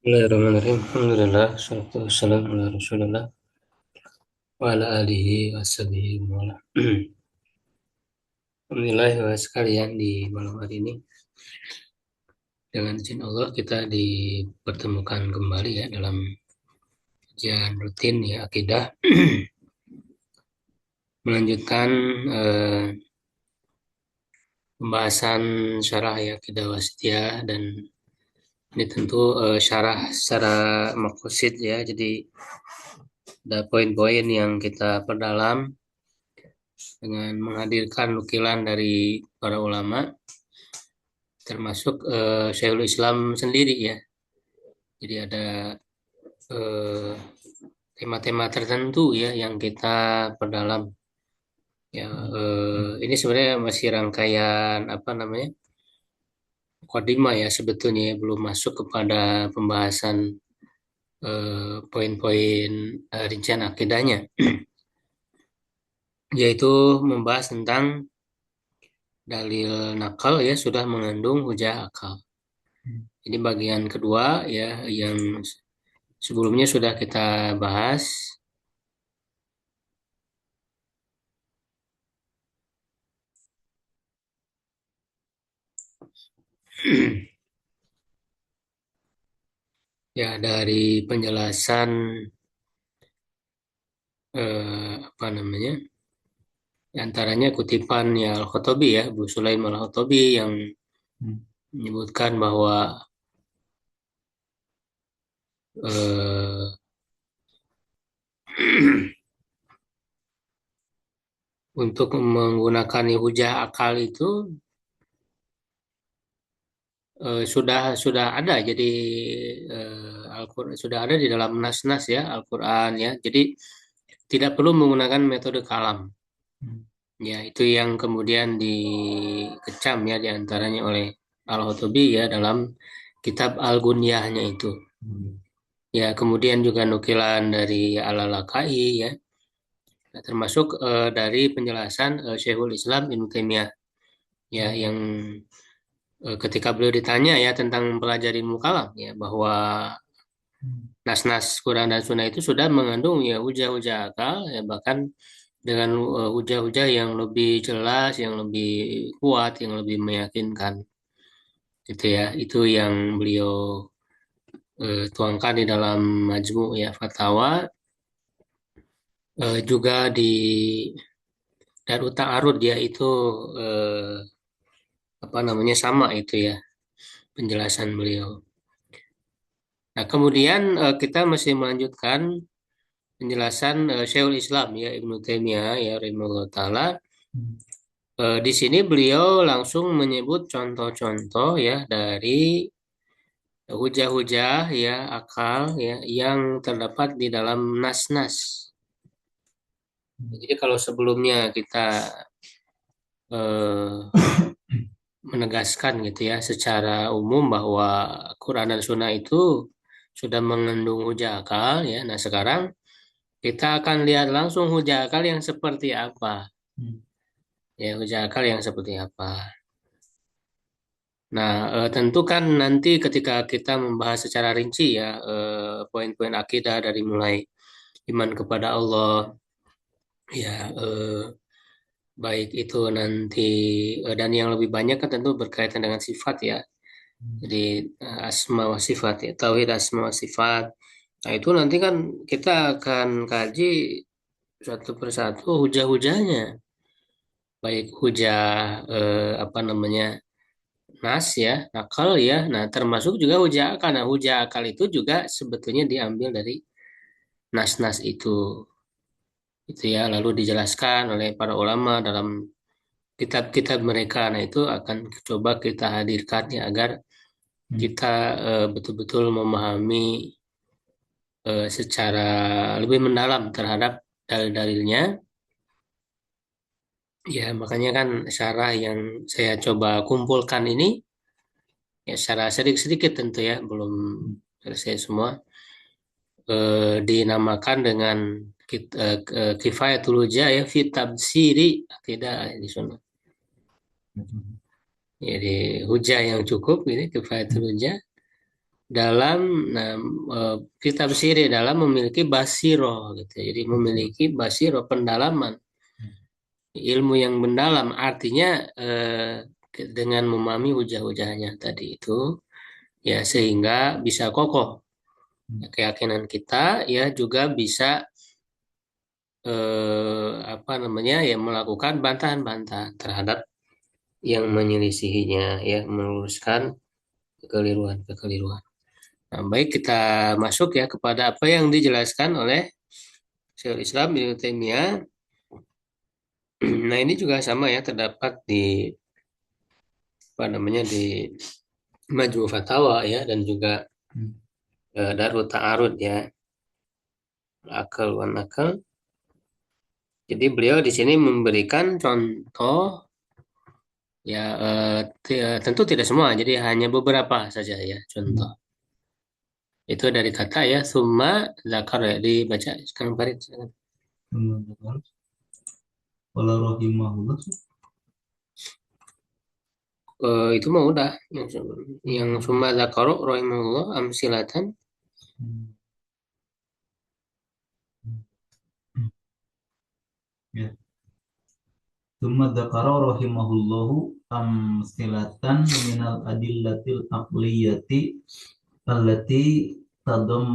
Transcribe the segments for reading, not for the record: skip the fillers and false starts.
Bismillahirrahmanirrahim. Alhamdulillah, salatu wassalamu ala Rasulillah wa ala alihi wa sahbihi wa wala. Alhamdulillah wa sekalian di malam hari ini dengan izin Allah kita dipertemukan kembali ya dalam kajian rutin ya akidah melanjutkan eh, pembahasan syarah ya akidah wasitiyah dan ini tentu syarah secara maqasid ya, jadi ada poin-poin yang kita perdalam dengan menghadirkan nukilan dari para ulama, termasuk Syekhul Islam sendiri ya. Jadi ada eh, tema-tema tertentu ya yang kita perdalam. Ya, ini sebenarnya masih rangkaian apa namanya mukadimah ya sebetulnya ya, belum masuk kepada pembahasan poin-poin rincian akidahnya, yaitu membahas tentang dalil nakal ya sudah mengandung hujah akal. Ini bagian kedua ya yang sebelumnya sudah kita bahas. Ya, dari penjelasan apa namanya? Antaranya kutipan ya Al-Khattabi ya, Abu Sulaim Al-Khattabi yang menyebutkan bahwa eh, untuk menggunakan hujah akal itu sudah ada, jadi Al-Quran sudah ada di dalam nas-nas ya Al-Quran ya, jadi tidak perlu menggunakan metode kalam. Ya, itu yang kemudian dikecam ya diantaranya oleh Al-Khattabi ya dalam kitab Al-Gunyahnya itu. Ya, kemudian juga nukilan dari Al-Lalakai ya, termasuk dari penjelasan Syekhul Islam Ibnu Taimiyah ya yang ketika beliau ditanya ya tentang mempelajari ilmu kalam ya bahwa nas-nas Quran dan Sunnah itu sudah mengandung ya hujah-hujah akal ya, bahkan dengan hujah-hujah yang lebih jelas, yang lebih kuat, yang lebih meyakinkan gitu ya. Itu yang beliau tuangkan di dalam Majmu' ya Fatawa, juga di Darut Ta'arud ya itu eh, apa namanya sama itu ya penjelasan beliau. Nah, kemudian kita masih melanjutkan penjelasan Syekhul Islam ya Ibnu Taimiyah ya rahimahullah taala. Di sini beliau langsung menyebut contoh-contoh ya dari hujah-hujah ya akal ya yang terdapat di dalam nas-nas. Jadi kalau sebelumnya kita eh, menegaskan gitu ya secara umum bahwa Quran dan Sunnah itu sudah mengandung hujah akal ya. Nah sekarang kita akan lihat langsung hujah akal yang seperti apa. Ya hujah akal yang seperti apa. Nah, tentu kan nanti ketika kita membahas secara rinci ya poin-poin akidah dari mulai iman kepada Allah ya baik itu nanti dan yang lebih banyak kan tentu berkaitan dengan sifat ya. Jadi asma wa sifat ya, tauhid asma wa sifat. Nah, itu nanti kan kita akan kaji satu persatu hujah-hujahnya. Baik hujah apa namanya? Nas ya, nakal ya. Nah, termasuk juga hujah akal. Nah, hujah akal itu juga sebetulnya diambil dari nas-nas itu ya, lalu dijelaskan oleh para ulama dalam kitab-kitab mereka. Nah, itu akan coba kita hadirkan ya agar kita betul-betul memahami secara lebih mendalam terhadap dalil-dalilnya. Ya, makanya kan syarah yang saya coba kumpulkan ini ya secara sedikit-sedikit tentu ya, belum selesai semua. Dinamakan dengan Kifayatul Hujjah ya fi tabsiri akidah di sana. Jadi hujah yang cukup ini Kifayatul Hujjah dalam nah, kitab siri dalam memiliki basiro gitu. Jadi memiliki basiro pendalaman ilmu yang mendalam artinya dengan memahami hujah-hujahnya tadi itu ya sehingga bisa kokoh keyakinan kita ya juga bisa apa namanya ya melakukan bantahan-bantahan terhadap yang menyelisihinya ya meluruskan kekeliruan-kekeliruan. Nah, baik kita masuk ya kepada apa yang dijelaskan oleh Syekhul Islam Ibnu Taimiyah. Nah, ini juga sama ya terdapat di apa namanya di Majmu' Fatawa ya dan juga Darut Ta'arud ya akal wan akal. Jadi beliau di sini memberikan contoh ya tentu tidak semua jadi hanya beberapa saja ya contoh. Itu dari kata ya summa zakar ya dibaca sekarang Farid. Wala rahimahullah. Itu mah udah yang summa zakaro rahimahullah amsilatan. Ya. Tsumma dzakara rahimahullahu amsilatan minal adillatil aqliyati allati tadam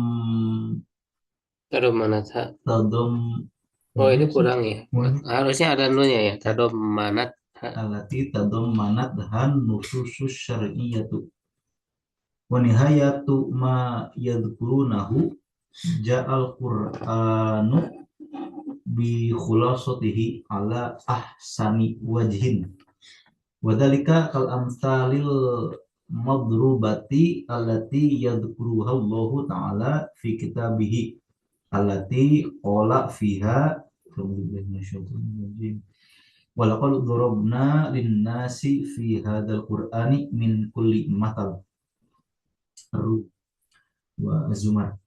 Tadom manat. tadam Oh ini kurang ya. Harusnya ada nunya ya. Tadom manat. allati tadam manat han nususus syar'iyyatu wa nihayatu ma yadhkurunahu ja'al qur'anu bi khulasatihi ala ahsani wajhin wadhalika kal amsalil madrubati allati yadhkuruha Allahu ta'ala fi kitabihi allati qala fiha walaqad darabna linnasi fi hadzal qur'ani min kulli matal wa zumar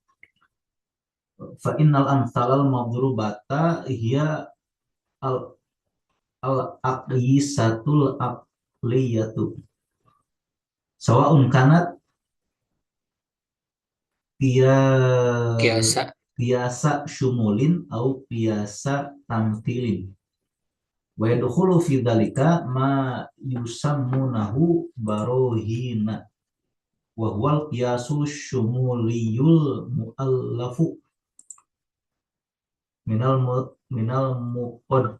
fa innal amsalal madrubata hiya al al aqisatul aqliyatu sawaun kanat Kiasa. biasa syumulin au biasa tamthilin wa yadkhulu fi dzalika ma yusammunahu barohina wa huwal qiyasul syumuliyul muallafu minal muqaddamati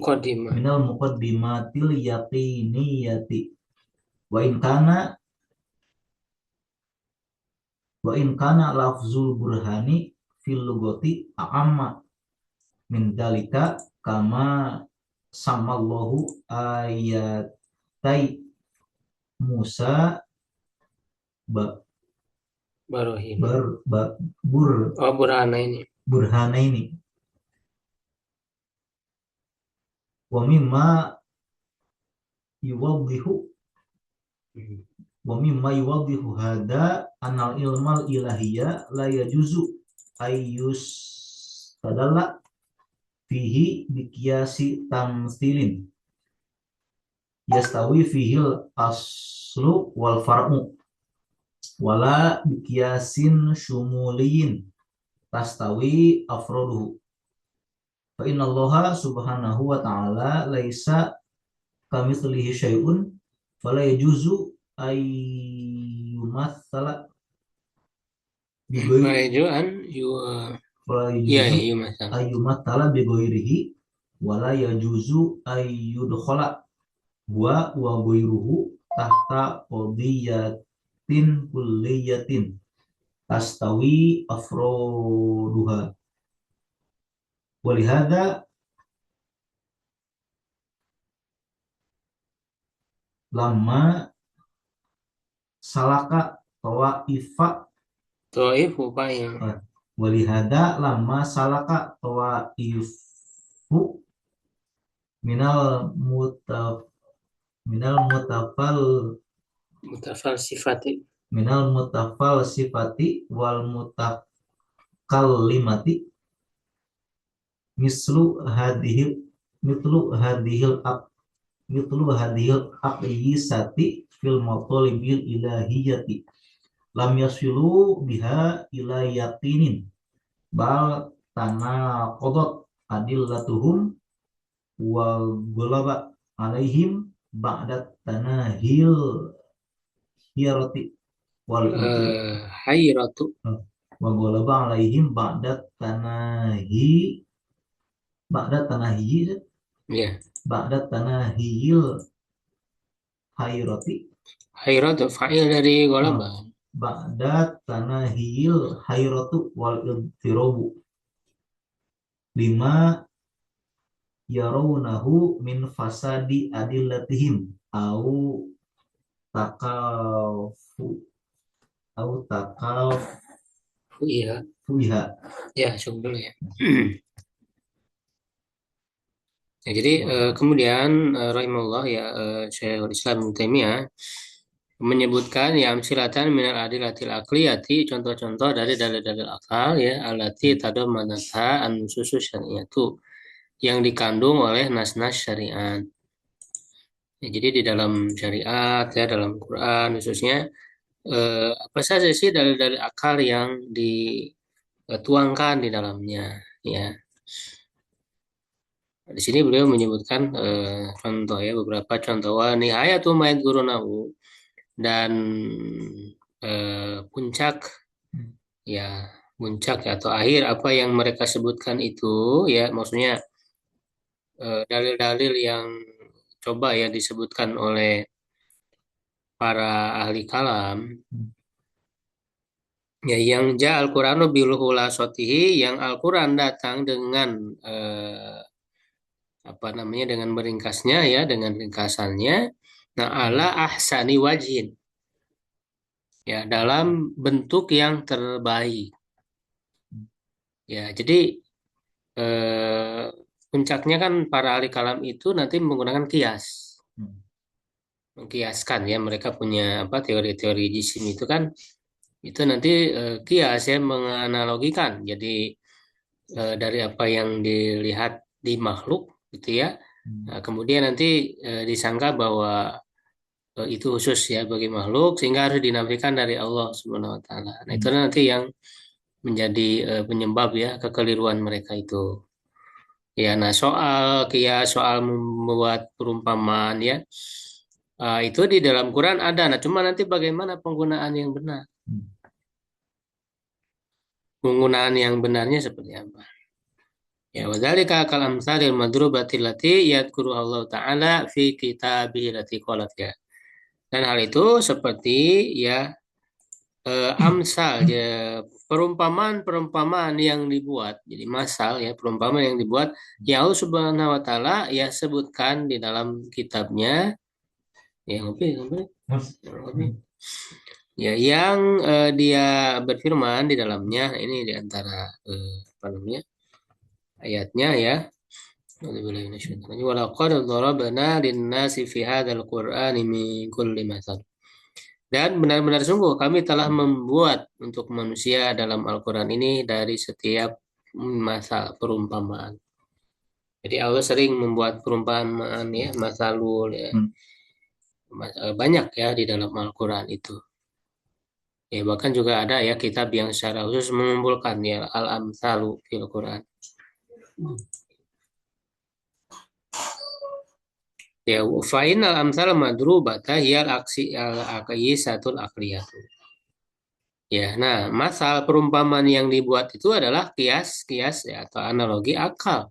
Muqaddimah. minal muqaddimatil yaqiniyati wa in kana lafzul burhani fil lugati a'amma min dalika kama samallahu ayatai Musa ba, Barohim. bar, ba, bur, Oh burhana ini. burhana ini wa mimma yuwaddihu hada anal ilmal ilahiyya la yajuzu ayyus tadalla fihi biqiyasi tamthilin yastawi fihil aslu wal far'u wala biqiyasin syumuliyin tastawi afroduhu fa innallaha subhanahu wa ta'ala laisa kamitslihi syai'un fala yajuzu ayyumatsala Faejuan ya ayyumatsala bigoirihi wala yajuzu ayyudkhala huwa wa ghairuhu tahta qadiyatin kulliyatin tastawi afroduha walihada lama salaka tawaifa Taif upaya. walihada lama salaka tawaifu minal Mutafal sifati. Sifati wal mutakallimati mislu hadhil mithlu hadhil aqyisati fil matalibil ilahiyati lam yasilu biha ila yaqinin bal tanaqadat adillatuhum wa ghalaba alaihim ba'da tanahil hiyarati wal Hayratu. wa ghalaba alaihim ba'da tanahi Ya. ba'da tanahil hayrati Hayratu fa'il dari ghalaba. ba'da tanahil hayratu wal idtirabu lima yarawnahu min fasadi adillatihim au takafu Iya. fuiha. Ya, cukup dulu ya. Ya, jadi kemudian rahimahullah ya, Syekhul Islam Ibnu Taimiyah menyebutkan ya amsilatan minal adilatil aqliyati, contoh-contoh dari dalil-dalil akal ya, alati tadammanatha an-nususus syari'atu, yang dikandung oleh nas-nas syariat. Ya, jadi di dalam syariat ya, dalam Quran khususnya, apa saja sih dalil-dalil akal yang dituangkan di dalamnya ya. Di sini beliau menyebutkan contoh ya, beberapa contoh. Wa nihayatu ma yadhkurunahu, dan puncak ya, puncak ya, atau akhir apa yang mereka sebutkan itu ya, maksudnya dalil-dalil yang coba ya disebutkan oleh para ahli kalam ya, yang Al-Qur'anu bil khulasatihi, yang Al-Qur'an datang dengan apa namanya, dengan meringkasnya ya, dengan ringkasannya. Nah, ala ahsani wajhin, ya, dalam bentuk yang terbaik. Ya, jadi eh, puncaknya kan para ahli kalam itu nanti menggunakan kias, mengkiaskan ya, mereka punya apa, teori-teori jisim itu kan, itu nanti kias ya, menganalogikan. Jadi dari apa yang dilihat di makhluk gitu ya. Nah, kemudian nanti disangka bahwa itu khusus ya bagi makhluk, sehingga harus dinafikan dari Allah Subhanahu wa taala. Nah, itu nanti yang menjadi penyebab ya kekeliruan mereka itu. Ya, nah soal kias, soal membuat perumpamaan ya, itu di dalam Quran ada. Nah, cuma nanti bagaimana penggunaan yang benar? Penggunaan yang benarnya seperti apa? Ya, wadzalika kal amsalil madrubati lati yadhkuru Allah taala fi kitabihi lati qalat ya. Dan hal itu seperti ya amsal ya, perumpamaan-perumpamaan yang dibuat, jadi masal ya, perumpamaan yang dibuat ya Allah Subhanahu wa taala ya sebutkan di dalam kitabnya ya, ya, yang dia berfirman di dalamnya. Nah, ini di antara apa namanya, ayatnya ya. Walaqad darabna lin-nasi fi hadzal qur'ani min kulli mathal. Dan benar-benar sungguh kami telah membuat untuk manusia dalam Al-Quran ini dari setiap masa perumpamaan. Jadi Allah sering membuat perumpamaan ya, masalul ya. Banyak ya di dalam Al-Quran itu. Ya, bahkan juga ada ya kitab yang secara khusus mengumpulkan ya al-amsalu fil Quran. Ya, fa'inal amsal madrubata hiyal aksi al-aqisatul aqliyatu. Ya, nah, masal perumpamaan yang dibuat itu adalah kias-kias ya, atau analogi akal.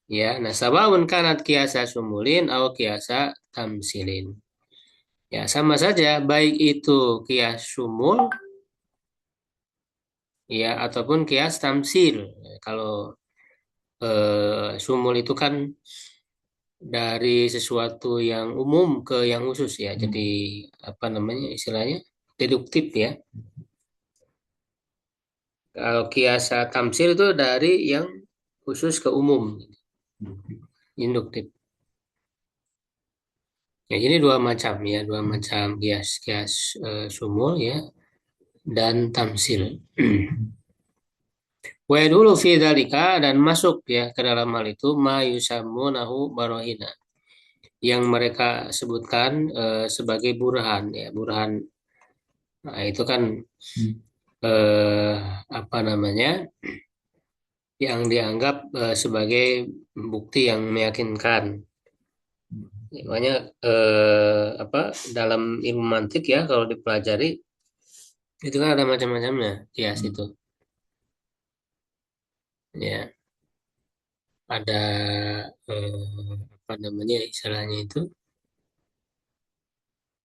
Ya, nah, sabaun kanat kiasa sumulin atau kiasa tamsilin. Ya, sama saja baik itu kias sumul ya ataupun kias tamsil. Ya, kalau sumul itu kan dari sesuatu yang umum ke yang khusus ya. Jadi apa namanya istilahnya? Deduktif ya. Kalau kiasa tamsil itu dari yang khusus ke umum, induktif. Ya, ini dua macam ya, dua macam kias, kias sumul ya, dan tamsil. Wa dulu fi dzalika, dan masuk ya ke dalam hal itu ma yusammunahu barohina. yang mereka sebutkan sebagai burhan ya burhan. Nah, itu kan Hmm. eh, apa namanya yang dianggap sebagai bukti yang meyakinkan. Makanya apa dalam ilmu mantik ya kalau dipelajari itu kan ada macam-macamnya kias Hmm. itu ya ada apa namanya istilahnya itu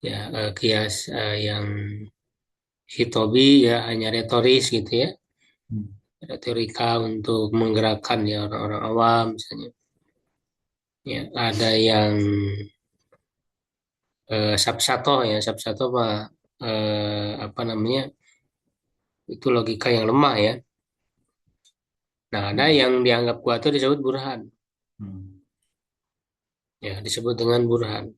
ya kias yang hitobi ya hanya retoris gitu ya Hmm. retorika untuk menggerakkan ya orang-orang awam misalnya ya ada yang sabsato ya sabsato mah apa namanya itu logika yang lemah ya. Nah, ada Hmm. yang dianggap kuat itu disebut burhan. Hmm. Ya, disebut dengan burhan.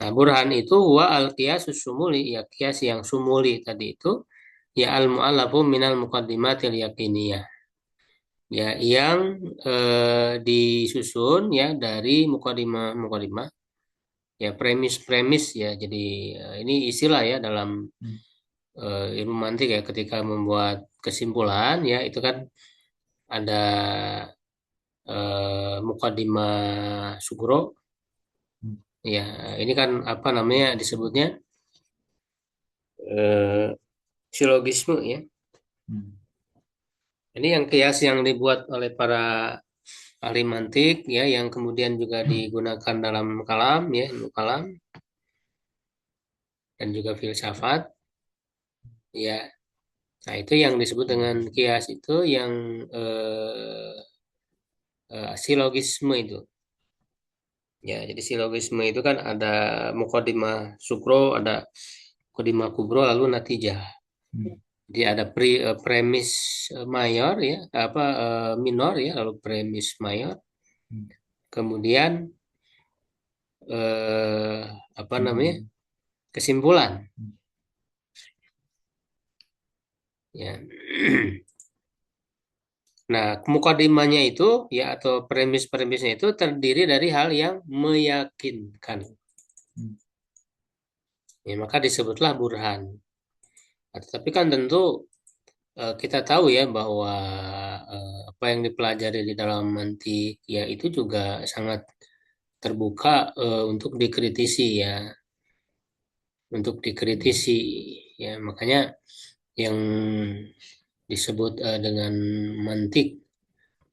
Nah, burhan itu wa al-qiyasus sumuli, ya kias yang sumuli tadi itu, ya al-mu'allafu minal muqaddimatil yaqiniyah. Ya, yang disusun ya dari mukadimah-mukadimah, ya premis-premis ya. Jadi ini istilah ya dalam Hmm. ilmu mantik ya ketika membuat kesimpulan ya itu kan ada mukadimah sugro. Hmm. Ya, ini kan apa namanya disebutnya eh, silogisme ya. Hmm. Ini yang kias yang dibuat oleh para ahli mantik ya, yang kemudian juga digunakan dalam kalam ya, ilmu kalam dan juga filsafat ya. Nah, itu yang disebut dengan kias itu yang silogisme itu. Ya, jadi silogisme itu kan ada mukodimah sukro, ada mukodimah kubro, lalu natijah. Hmm. Jadi ada premis mayor ya, apa minor ya, lalu premis mayor, Hmm. kemudian eh, apa namanya Hmm. kesimpulan ya. Nah, mukadimahnya itu ya atau premis-premisnya itu terdiri dari hal yang meyakinkan. Hmm. Ya, maka disebutlah burhan. Nah, tetapi kan tentu kita tahu ya bahwa apa yang dipelajari di dalam mantik ya itu juga sangat terbuka untuk dikritisi ya, untuk dikritisi ya. Makanya yang disebut dengan mantik.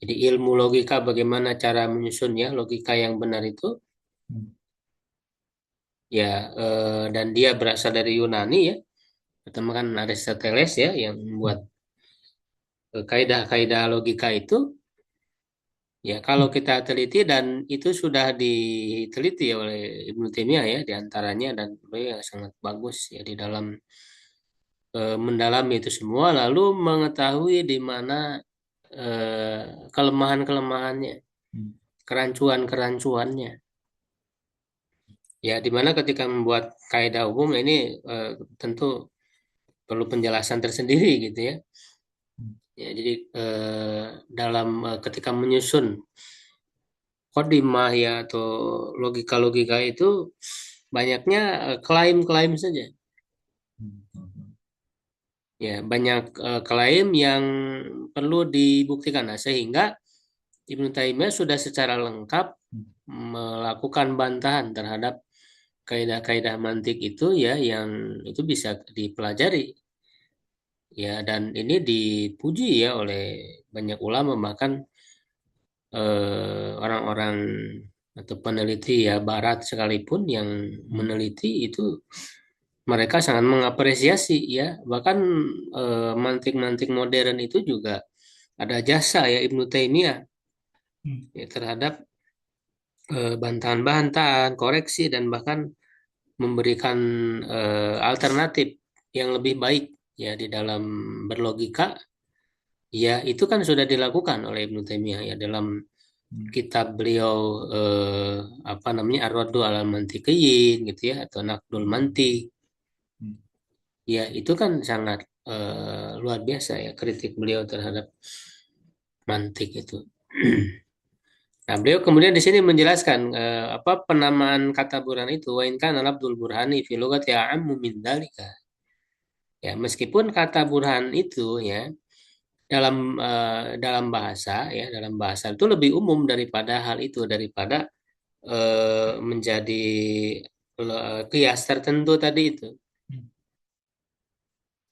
Jadi ilmu logika bagaimana cara menyusun ya logika yang benar itu Hmm. ya dan dia berasal dari Yunani ya. Pertama kan Aristoteles ya yang membuat kaidah-kaidah logika itu. Ya, kalau kita teliti dan itu sudah diteliti ya oleh Ibnu Taimiyah ya diantaranya dan beliau yang sangat bagus ya di dalam mendalami itu semua lalu mengetahui di mana kelemahan-kelemahannya, Hmm. kerancuan-kerancuannya. Ya, di mana ketika membuat kaidah umum ini tentu perlu penjelasan tersendiri gitu ya. Ya, jadi dalam ketika menyusun kodimah ya atau logika-logika itu banyaknya klaim-klaim saja. Hmm. Ya, banyak klaim yang perlu dibuktikan. Nah, sehingga Ibnu Taimiyah sudah secara lengkap Hmm. melakukan bantahan terhadap kaidah-kaidah mantik itu ya yang itu bisa dipelajari. Ya, dan ini dipuji ya oleh banyak ulama bahkan orang-orang atau peneliti ya Barat sekalipun yang Hmm. meneliti itu mereka sangat mengapresiasi ya bahkan mantik-mantik modern itu juga ada jasa ya Ibnu Taimiyah Hmm. ya, terhadap bantahan-bantahan koreksi dan bahkan memberikan alternatif yang lebih baik ya di dalam berlogika ya itu kan sudah dilakukan oleh Ibnu Taimiyah ya dalam Hmm. kitab beliau apa namanya Ar-Raddu 'alal Mantiqiyyin gitu ya atau Naqdul Mantiq Hmm. ya itu kan sangat luar biasa ya kritik beliau terhadap mantik itu Nah, beliau kemudian di sini menjelaskan apa penamaan kata burhan itu, wa in kana labdul burhani fi lugati a'ammu min dzalika. Ya, meskipun kata burhan itu ya dalam dalam bahasa ya dalam bahasa itu lebih umum daripada hal itu, daripada menjadi kias tertentu tadi itu.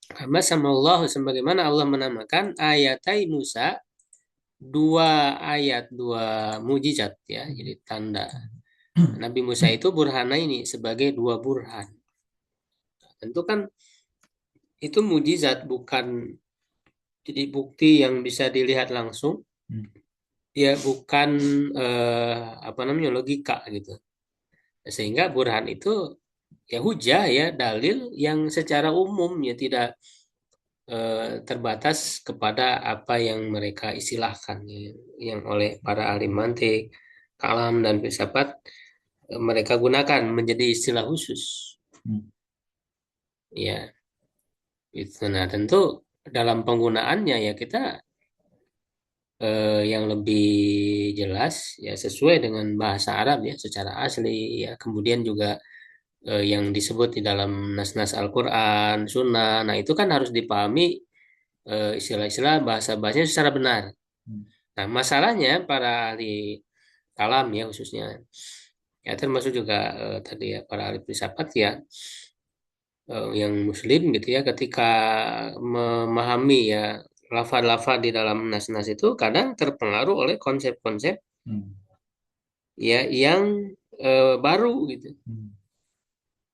Karena sama Allah sebagaimana Allah menamakan ayatai Musa, dua ayat, dua mujizat ya, jadi tanda Nabi Musa itu burhana ini sebagai dua burhan. Tentu kan itu mujizat, bukan jadi bukti yang bisa dilihat langsung, ya bukan eh, apa namanya logika gitu. Sehingga burhan itu ya hujah ya, dalil yang secara umum ya tidak terbatas kepada apa yang mereka istilahkan ya, yang oleh para ahli mantik, kalam dan filsafat mereka gunakan menjadi istilah khusus. Ya, itu. Nah, tentu dalam penggunaannya ya kita yang lebih jelas ya sesuai dengan bahasa Arab ya secara asli ya. Kemudian juga yang disebut di dalam nas-nas Al-Quran, Sunnah. Nah, itu kan harus dipahami istilah-istilah bahasa-bahasanya secara benar. Nah, masalahnya para ahli kalam ya khususnya ya termasuk juga tadi ya para ahli filsafat ya yang muslim gitu ya ketika memahami ya lafaz-lafaz di dalam nas-nas itu kadang terpengaruh oleh konsep-konsep ya yang baru gitu.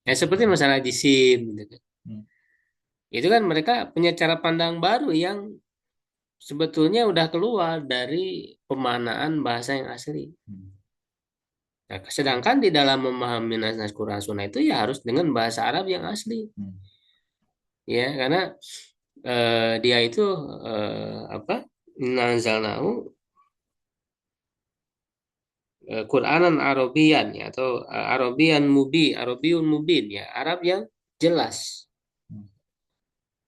Ya seperti masalah jisim gitu kan. Itu kan mereka punya cara pandang baru yang sebetulnya udah keluar dari pemaknaan bahasa yang asli. Nah, sedangkan di dalam memahami nas-nas Quran Sunnah itu ya harus dengan bahasa Arab yang asli. Ya, karena dia itu apa? Nazalnahu Quranan Arabian ya atau Arabiun mubin ya, Arab yang jelas.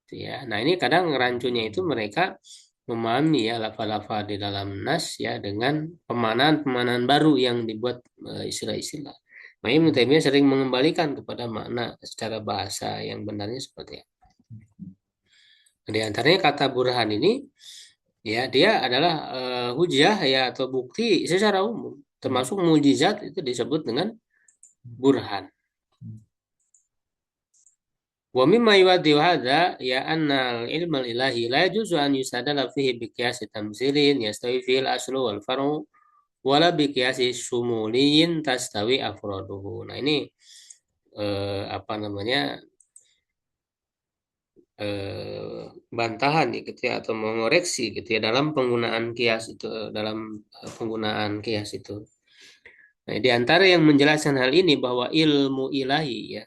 Ya. Nah, ini kadang rancunya itu mereka memahami ya lafal-lafal di dalam nas ya dengan pemaknaan-pemaknaan baru yang dibuat istilah-istilah. Makanya Ibnu Taimiyah sering mengembalikan kepada makna secara bahasa yang benarnya seperti itu. Di antaranya kata burhan ini ya dia adalah hujah ya atau bukti secara umum, termasuk mujizat itu disebut dengan burhan. Wa mimma yuwaddi hadza ya anna al-ilma al-ilahi la yajuzu an yusadala fihi bi qiyasi tamsilin yastawi fihi al-aslu wal far'u wala bi qiyasi sumuliyin tastawi afraduhu. Nah, ini apa namanya bantahan ya gitu ya atau mengoreksi gitu ya dalam penggunaan kias itu dalam penggunaan kias itu. Nah, di antara yang menjelaskan hal ini bahwa ilmu ilahi ya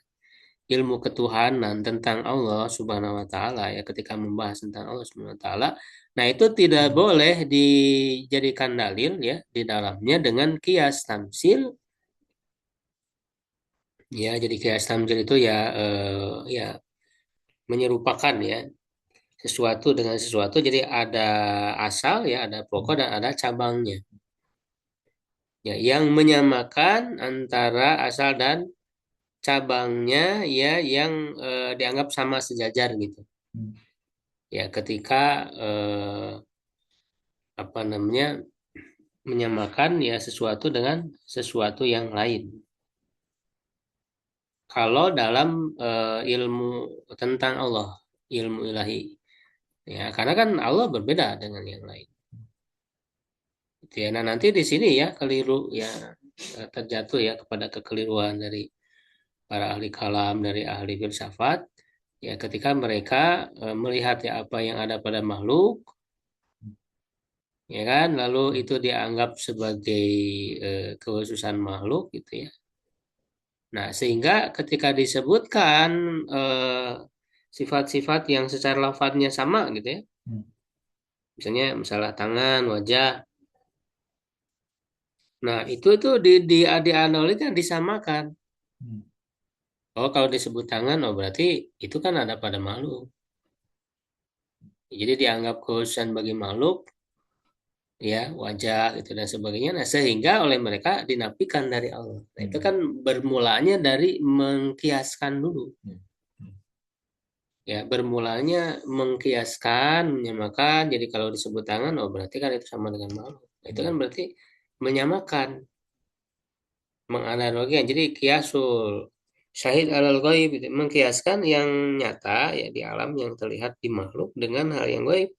ilmu ketuhanan tentang Allah Subhanahu wa taala ya ketika membahas tentang Allah Subhanahu wa taala nah itu tidak boleh dijadikan dalil ya di dalamnya dengan kias tamsil ya jadi kias tamsil itu ya ya menyerupakan ya sesuatu dengan sesuatu jadi ada asal ya ada pokok dan ada cabangnya ya yang menyamakan antara asal dan cabangnya ya yang dianggap sama sejajar gitu ya ketika apa namanya menyamakan ya sesuatu dengan sesuatu yang lain. Kalau dalam ilmu tentang Allah, ilmu ilahi, ya karena kan Allah berbeda dengan yang lain. Gitu ya. Nah nanti di sini ya keliru ya terjatuh ya kepada kekeliruan dari para ahli kalam, dari ahli filsafat, ya ketika mereka melihat ya apa yang ada pada makhluk, ya kan, lalu itu dianggap sebagai kekhususan makhluk gitu ya. Nah, sehingga ketika disebutkan sifat-sifat yang secara lafadznya sama gitu ya, misalnya masalah tangan, wajah. Nah, itu dianalogikan disamakan. Oh, kalau disebut tangan, oh berarti itu kan ada pada makhluk. Jadi dianggap kekhususan bagi makhluk, ya wajah itu dan sebagainya. Nah, sehingga oleh mereka dinafikan dari Allah. Nah, itu kan bermulanya dari mengkiaskan dulu. Ya, bermulanya mengkiaskan, menyamakan. Jadi kalau disebut tangan, oh berarti kan itu sama dengan makhluk. Nah, itu kan berarti menyamakan, menganalogikan. Jadi kiasul syahid alal ghaib itu mengkiaskan yang nyata ya di alam yang terlihat di makhluk dengan hal yang gaib.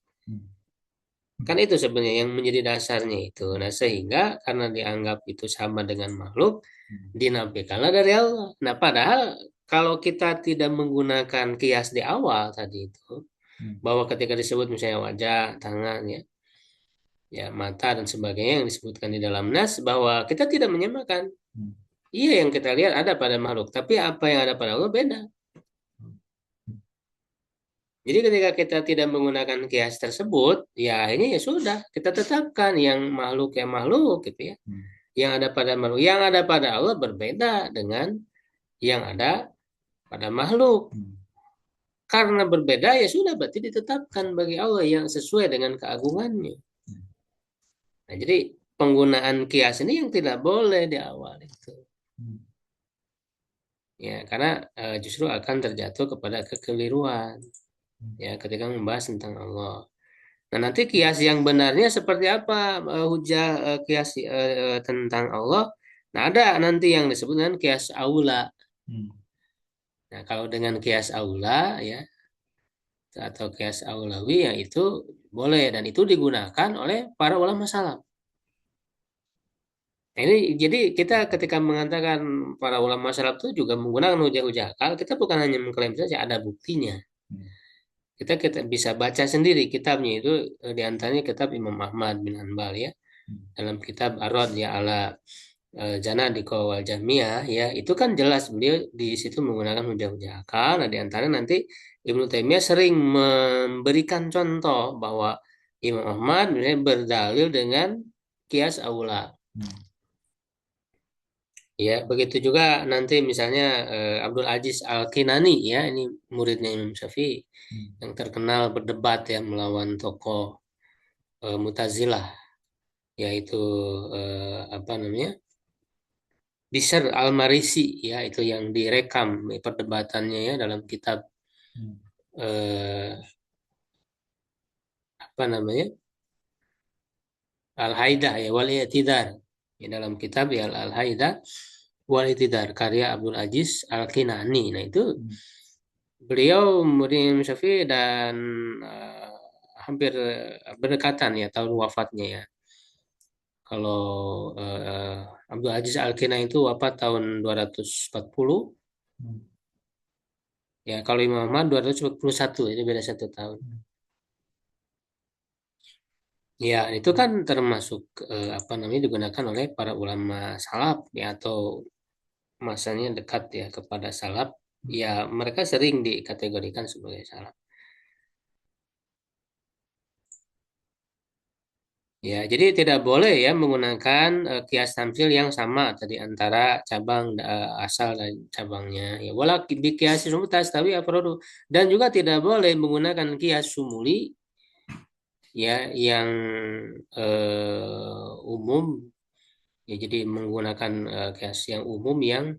Kan itu sebenarnya yang menjadi dasarnya itu. Nah, sehingga karena dianggap itu sama dengan makhluk, dinafikanlah dari Allah. Nah, padahal kalau kita tidak menggunakan kias di awal tadi itu, bahwa ketika disebut misalnya wajah, tangan, ya, ya mata dan sebagainya yang disebutkan di dalam nas, bahwa kita tidak menyamakan. Iya, yang kita lihat ada pada makhluk, tapi apa yang ada pada Allah beda. Jadi ketika kita tidak menggunakan kias tersebut, ya ini ya sudah kita tetapkan yang makhluk gitu ya. Yang ada pada makhluk, yang ada pada Allah berbeda dengan yang ada pada makhluk. Karena berbeda ya sudah berarti ditetapkan bagi Allah yang sesuai dengan keagungannya. Nah, jadi penggunaan kias ini yang tidak boleh di awal itu. Ya, karena justru akan terjatuh kepada kekeliruan ya ketika membahas tentang Allah. Nah, nanti kias yang benarnya seperti apa hujah kias tentang Allah? Nah, ada nanti yang disebut dengan kias aula. Nah, kalau dengan kias aula ya atau kias aulawi ya itu boleh dan itu digunakan oleh para ulama salaf. Nah, ini jadi kita ketika mengatakan para ulama salaf itu juga menggunakan hujah-hujah akal, kita bukan hanya mengklaim saja ada buktinya. Kita bisa baca sendiri kitabnya itu di antaranya kitab Imam Ahmad bin Hanbal ya. Dalam kitab Ar-Rad ya ala Janadiqa wal Jahmiyah ya itu kan jelas beliau di situ menggunakan hujah-hujah akal. Nah, di antara nanti Ibnu Taimiyah sering memberikan contoh bahwa Imam Ahmad misalnya berdalil dengan kias aula. Ya, begitu juga nanti misalnya Abdul Aziz Al-Kinani ya, ini muridnya Imam Syafi'i yang terkenal berdebat ya melawan tokoh Mu'tazilah yaitu apa namanya? Bishr Al-Marisi ya itu yang direkam perdebatannya ya dalam kitab eh, apa namanya? Al-Haidah ya wal I'tidar. Ya, dalam kitab ya Al-Haidah wal I'tidar karya Abdul Aziz Al-Kinani. Nah, itu beliau murid Imam Syafi'i dan hampir berdekatan ya tahun wafatnya ya. Kalau Abdul Aziz Al-Kina itu wafat tahun 240. Ya, kalau Imam Ahmad 241, itu beda 1 tahun. Ya, itu kan termasuk apa namanya digunakan oleh para ulama salaf ya atau masanya dekat ya kepada salaf. Ya, mereka sering dikategorikan sebagai salaf. Ya, jadi tidak boleh ya menggunakan kias tamsil yang sama tadi antara cabang asal dan cabangnya. Ya, wala bi kias sumutas tapi afrodu dan juga tidak boleh menggunakan kias sumuli ya yang umum ya jadi menggunakan kias yang umum yang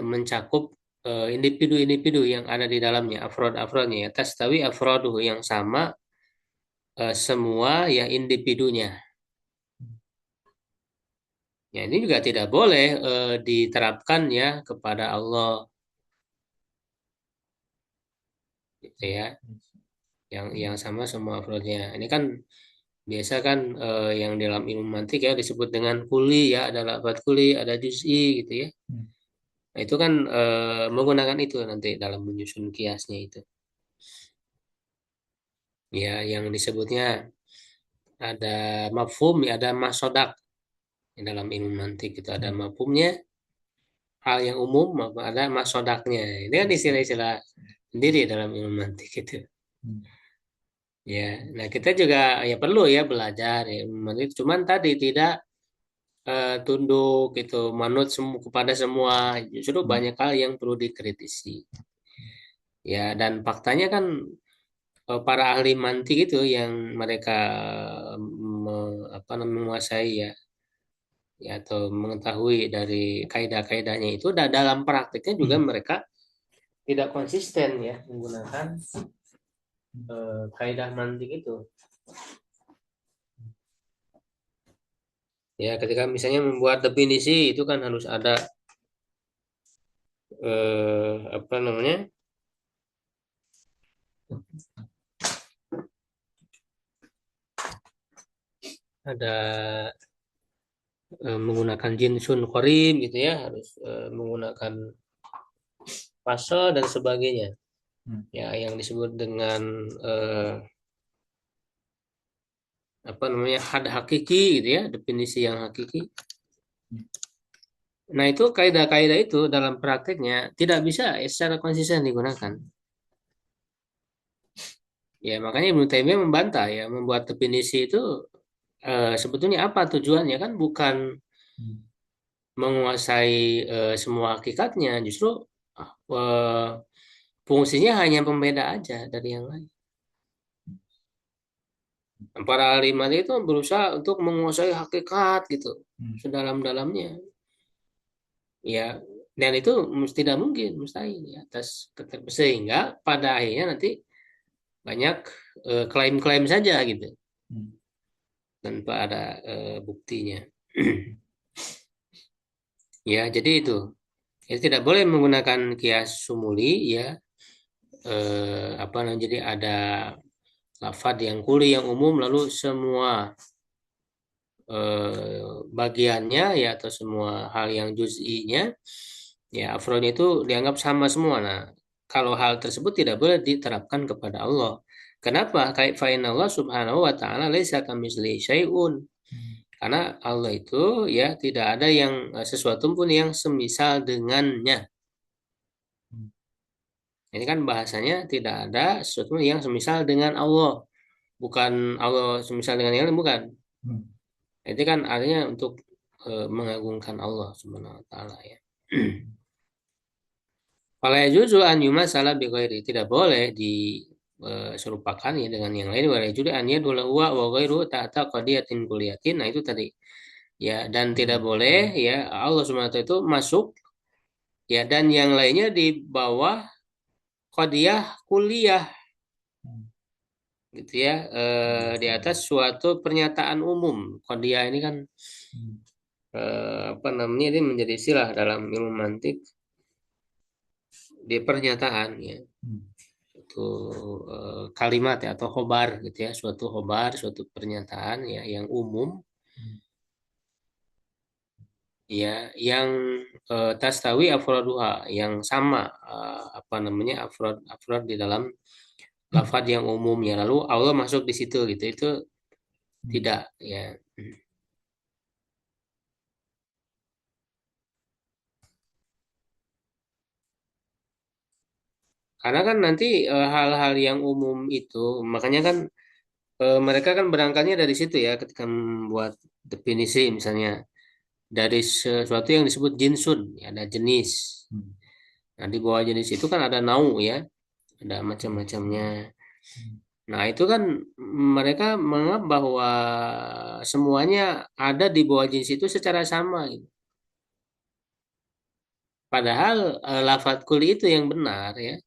mencakup individu-individu yang ada di dalamnya afrod-afrodnya ya tastawi afrodu yang sama semua ya individunya. Ya, ini juga tidak boleh diterapkan ya kepada Allah, gitu ya. Yang sama semua afrodnya. Ini kan biasa kan yang dalam ilmu mantik ya disebut dengan kuli ya, ada lafadz kuli, ada juz'i gitu ya. Nah, itu kan menggunakan itu nanti dalam menyusun kiasnya itu. Ya, yang disebutnya ada mafhum, ya ada masodak. Dalam ilmu mantik itu ada mafhumnya, hal yang umum, ada masodaknya. Ini kan istilah-istilah sendiri dalam ilmu mantik itu. Ya, nah kita juga ya perlu ya belajar ya ilmu mantik. Cuman tadi tidak tunduk itu manut kepada semua. Justru banyak hal yang perlu dikritisi. Ya, dan faktanya kan para ahli mantik itu yang mereka menguasai ya atau mengetahui dari kaidah-kaidahnya itu, dalam praktiknya juga mereka tidak konsisten ya menggunakan kaidah mantik itu. Ya, ketika misalnya membuat definisi itu kan harus ada apa namanya, ada menggunakan jinsun korim gitu ya, harus menggunakan pasal dan sebagainya. Ya, yang disebut dengan apa namanya, had hakiki gitu ya, definisi yang hakiki. Nah, itu kaidah-kaidah itu dalam prakteknya tidak bisa secara konsisten digunakan. Ya, makanya Ibnu Taimiyah membantah ya, membuat definisi itu sebetulnya apa tujuannya, kan bukan menguasai semua hakikatnya, justru eh, fungsinya hanya pembeda aja dari yang lain. Para alimat itu berusaha untuk menguasai hakikat gitu, sedalam-dalamnya. Ya, dan itu tidak mungkin, mustahil ya, atas sehingga pada akhirnya nanti banyak klaim-klaim saja gitu, tanpa ada buktinya. Ya, jadi itu. Ya, tidak boleh menggunakan kias sumuli ya, apa namanya, jadi ada lafadz yang kuli yang umum lalu semua bagiannya ya atau semua hal yang juz'inya ya afrodnya itu dianggap sama semua. Nah, kalau hal tersebut tidak boleh diterapkan kepada Allah. Kenapa? Kayak fa'in Allah subhanahu wa ta'ala laisa kamitslihi syai'un. Karena Allah itu ya tidak ada yang sesuatu pun yang semisal dengannya. Ini kan bahasanya tidak ada sesuatu yang semisal dengan Allah. Bukan Allah semisal dengan yang lain, bukan. Itu kan artinya untuk mengagungkan Allah Subhanahu wa taala ya. Fala yajuzu an yumasala bi ghairi, tidak boleh diserupakan ya dengan yang lain. Wala yajuzu an yadula huwa wa ghairu ta'ta qadiyatin kuliyatin. Nah, itu tadi. Ya, dan tidak boleh ya Allah Subhanahu wa taala itu masuk ya dan yang lainnya di bawah qadiyah kuliah gitu ya, di atas suatu pernyataan umum. Qadiyah ini kan apa namanya, ini menjadi istilah dalam ilmu mantik di pernyataan ya, itu kalimat ya atau khobar gitu ya, suatu khobar, suatu pernyataan ya yang umum ya, yang tastawi afroduha, yang sama apa namanya, afrod afrod di dalam lafaz yang umumnya, lalu Allah masuk di situ gitu, itu tidak ya. Karena kan nanti hal-hal yang umum itu, makanya kan mereka kan berangkatnya dari situ ya, ketika membuat definisi misalnya dari sesuatu yang disebut jinsun, ya, ada jenis. Nah, di bawah jenis itu kan ada nau ya, ada macam-macamnya. Nah, itu kan mereka menganggap bahwa semuanya ada di bawah jenis itu secara sama gitu. Padahal lafadz kuli itu yang benar ya.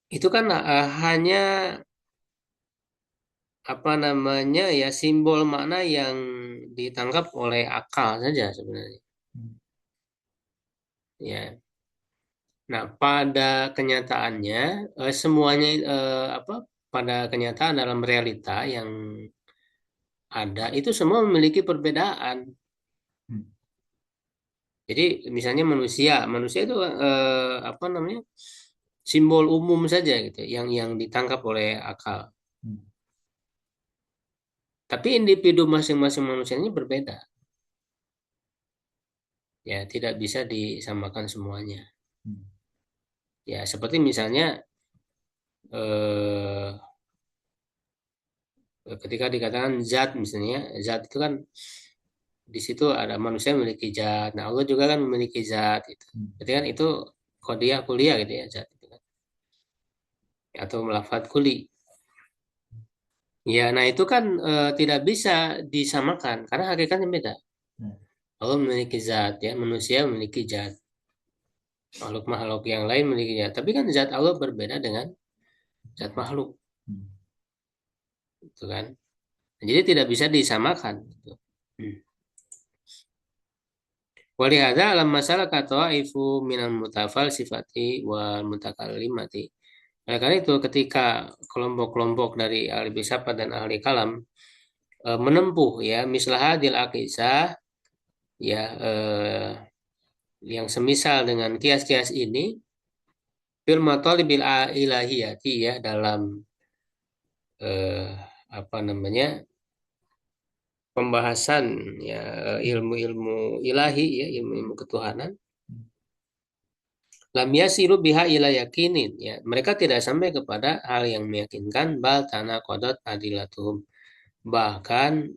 Itu kan hanya apa namanya ya, simbol makna yang ditangkap oleh akal saja sebenarnya. Ya. Nah, pada kenyataannya semuanya apa, pada kenyataan dalam realita yang ada itu semua memiliki perbedaan. Jadi misalnya manusia itu apa namanya, simbol umum saja gitu, yang ditangkap oleh akal. Tapi individu masing-masing manusia ini berbeda. Ya, tidak bisa disamakan semuanya. Ya, seperti misalnya eh, ketika dikatakan zat misalnya, zat itu kan di situ ada manusia memiliki zat. Nah, Allah juga kan memiliki zat itu. Berarti kan itu kodiah kuliah gitu ya, zat itu kan. Atau melafat kuli. Ya, nah itu kan tidak bisa disamakan karena hakikatnya beda. Hmm. Allah memiliki zat ya, manusia memiliki zat, makhluk-makhluk yang lain memiliki zat. Tapi kan zat Allah berbeda dengan zat makhluk, Hmm. gitu kan? Jadi tidak bisa disamakan. Gitu. Hmm. Walihada alam masalah kata ifu minal mutafal sifati wal mutakalimati. Oleh karena itu ketika kelompok-kelompok dari ahli filsafat dan ahli kalam menempuh ya mislah hadil akisah ya yang semisal dengan kias-kias ini fil matalibil ilahiyati ya dalam eh, apa namanya pembahasan ya ilmu-ilmu ilahi ya ilmu-ilmu ketuhanan lam yasiru biha ila yakinin ya mereka tidak sampai kepada hal yang meyakinkan bal tanah kodot adilatuhum bahkan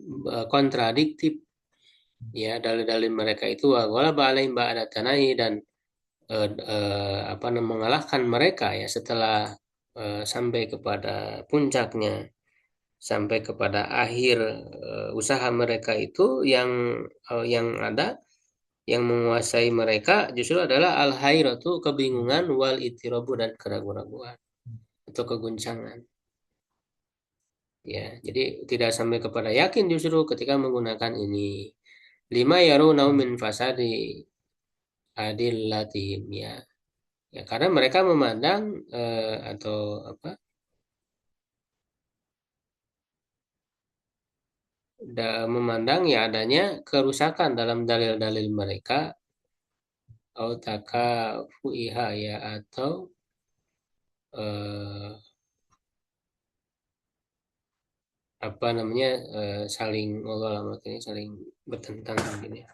kontradiktif ya dalil-dalil mereka itu wala ba'alaim ba'da tanahi dan apa namanya mengalahkan mereka ya setelah sampai kepada puncaknya sampai kepada akhir usaha mereka itu yang ada yang menguasai mereka justru adalah al-hairatu kebingungan wal itirabu dan keraguan-raguan atau keguncangan ya jadi tidak sampai kepada yakin justru ketika menggunakan ini lima yarunau min fasadi adillatihim ya ya karena mereka memandang atau apa memandang ya adanya kerusakan dalam dalil-dalil mereka autaka fuiha ya atau eh, apa namanya saling Allah ini saling bertentangan gini.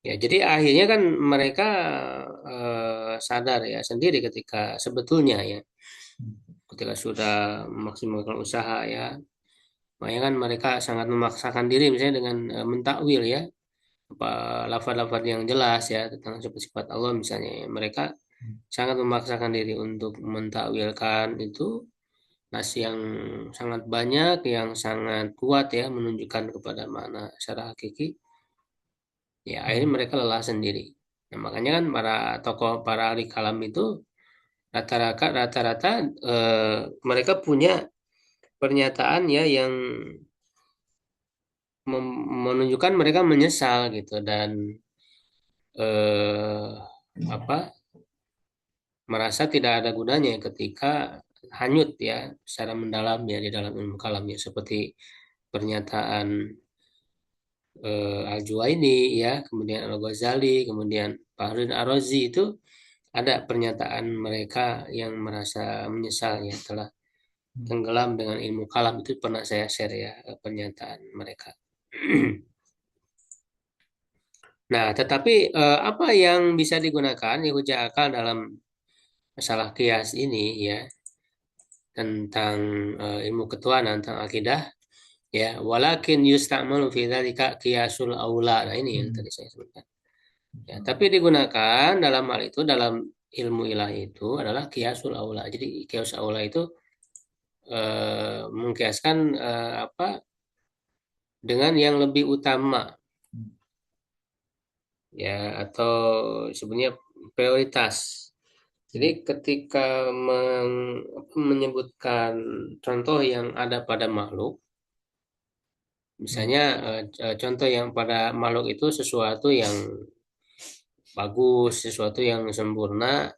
Ya, jadi akhirnya kan mereka sadar ya sendiri ketika sebetulnya ya ketika sudah memaksimalkan usaha ya makanya kan mereka sangat memaksakan diri misalnya dengan mentakwil ya apa lafaz-lafaz yang jelas ya tentang sifat-sifat Allah misalnya ya. Mereka sangat memaksakan diri untuk mentakwilkan itu nas yang sangat banyak yang sangat kuat ya menunjukkan kepada makna secara hakiki ya akhirnya mereka lelah sendiri nah makanya kan para tokoh para ahli kalam itu rata-rata mereka punya pernyataan ya yang menunjukkan mereka menyesal gitu dan eh, apa merasa tidak ada gunanya ketika hanyut ya secara mendalam ya di dalam ilmu kalam ya seperti pernyataan Al-Juwaini ya kemudian Al-Ghazali kemudian Fahruddin Ar-Razi itu ada pernyataan mereka yang merasa menyesal ya telah tenggelam dengan ilmu kalam itu pernah saya share ya pernyataan mereka. Nah, tetapi apa yang bisa digunakan ya hujah akal dalam masalah kias ini ya tentang ilmu ketuhanan tentang akidah ya walakin yusta'malu fi dzalika qiyasul aula. Nah, ini yang tadi saya sebutkan. Ya, tapi digunakan dalam hal itu dalam ilmu ilahi itu adalah qiyasul aula. Jadi qiyas aula itu mengkiaskan apa dengan yang lebih utama ya atau sebenarnya prioritas. Jadi ketika menyebutkan contoh yang ada pada makhluk, misalnya contoh yang pada makhluk itu sesuatu yang bagus, sesuatu yang sempurna.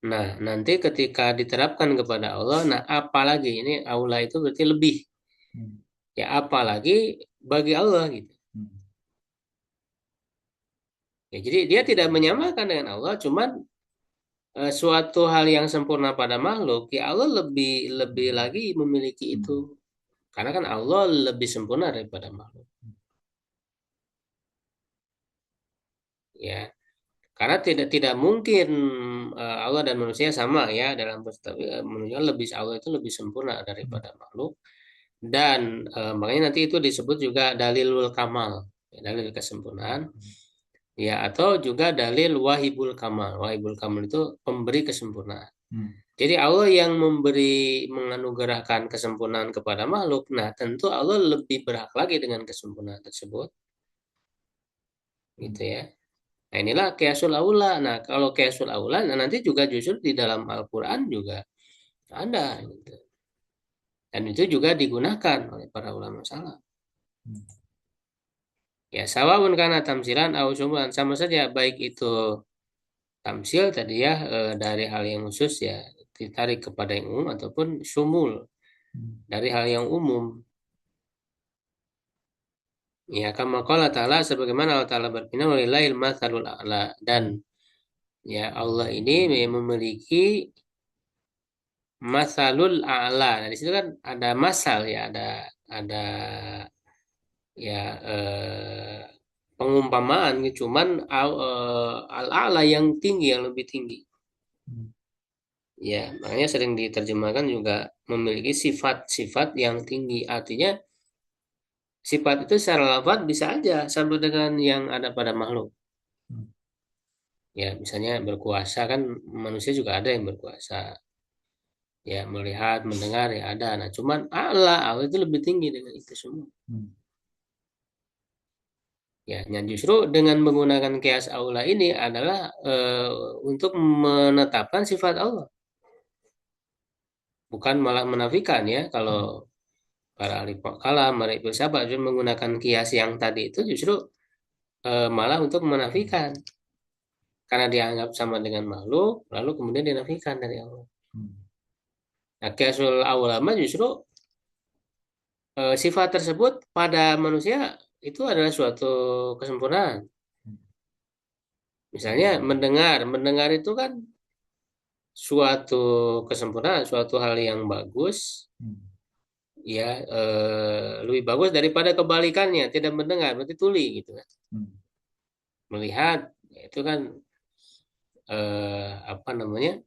Nah, nanti ketika diterapkan kepada Allah, nah apalagi ini aula itu berarti lebih. Ya apalagi bagi Allah gitu. Ya, jadi dia tidak menyamakan dengan Allah, cuman suatu hal yang sempurna pada makhluk, ya Allah lebih lebih lagi memiliki itu. Karena kan Allah lebih sempurna daripada makhluk. Ya, karena tidak tidak mungkin Allah dan manusia sama ya dalam menunjukkan lebih Allah itu lebih sempurna daripada makhluk dan makanya nanti itu disebut juga dalilul kamal, ya, dalil kesempurnaan. Ya, atau juga dalil wahibul kamal. Wahibul kamal itu pemberi kesempurnaan. Jadi Allah yang menganugerahkan kesempurnaan kepada makhluk. Nah, tentu Allah lebih berhak lagi dengan kesempurnaan tersebut, gitu ya. Nah, inilah qiyasul aula. Nah, kalau qiyasul aula, nah nanti juga justru di dalam Al-Quran juga ada, gitu. Dan itu juga digunakan oleh para ulama salah. Ya, sawabun kana tamsilan au sumulan, sama saja baik itu tamsil tadi ya, dari hal yang khusus ya ditarik kepada yang umum ataupun sumul dari hal yang umum. Ya, kama qala ta'ala, sebagaimana Allah Ta'ala berfirman, walillahil matsalul a'la, dan ya Allah ini memiliki masalul a'la. Nah, di situ kan ada masal ya, ada ya pengumpamaan gitu. Cuman al-a'la yang tinggi, yang lebih tinggi. Ya, makanya sering diterjemahkan juga memiliki sifat-sifat yang tinggi. Artinya sifat itu secara lafaz bisa aja sama dengan yang ada pada makhluk. Ya, misalnya berkuasa kan, manusia juga ada yang berkuasa. Ya, melihat, mendengar ya ada. Nah, cuman Allah itu lebih tinggi dengan itu semua. Ya, yang justru dengan menggunakan kias aula ini adalah untuk menetapkan sifat Allah, bukan malah menafikan ya. Kalau para ahli kalam, para filsafat justru menggunakan kias yang tadi itu justru malah untuk menafikan, karena dianggap sama dengan makhluk, lalu kemudian dinafikan dari Allah. Nah, kiasul aula mah justru sifat tersebut pada manusia itu adalah suatu kesempurnaan. Misalnya mendengar, mendengar itu kan suatu kesempurnaan, suatu hal yang bagus, ya lebih bagus daripada kebalikannya, tidak mendengar, berarti tuli gitu kan. Melihat ya itu kan apa namanya,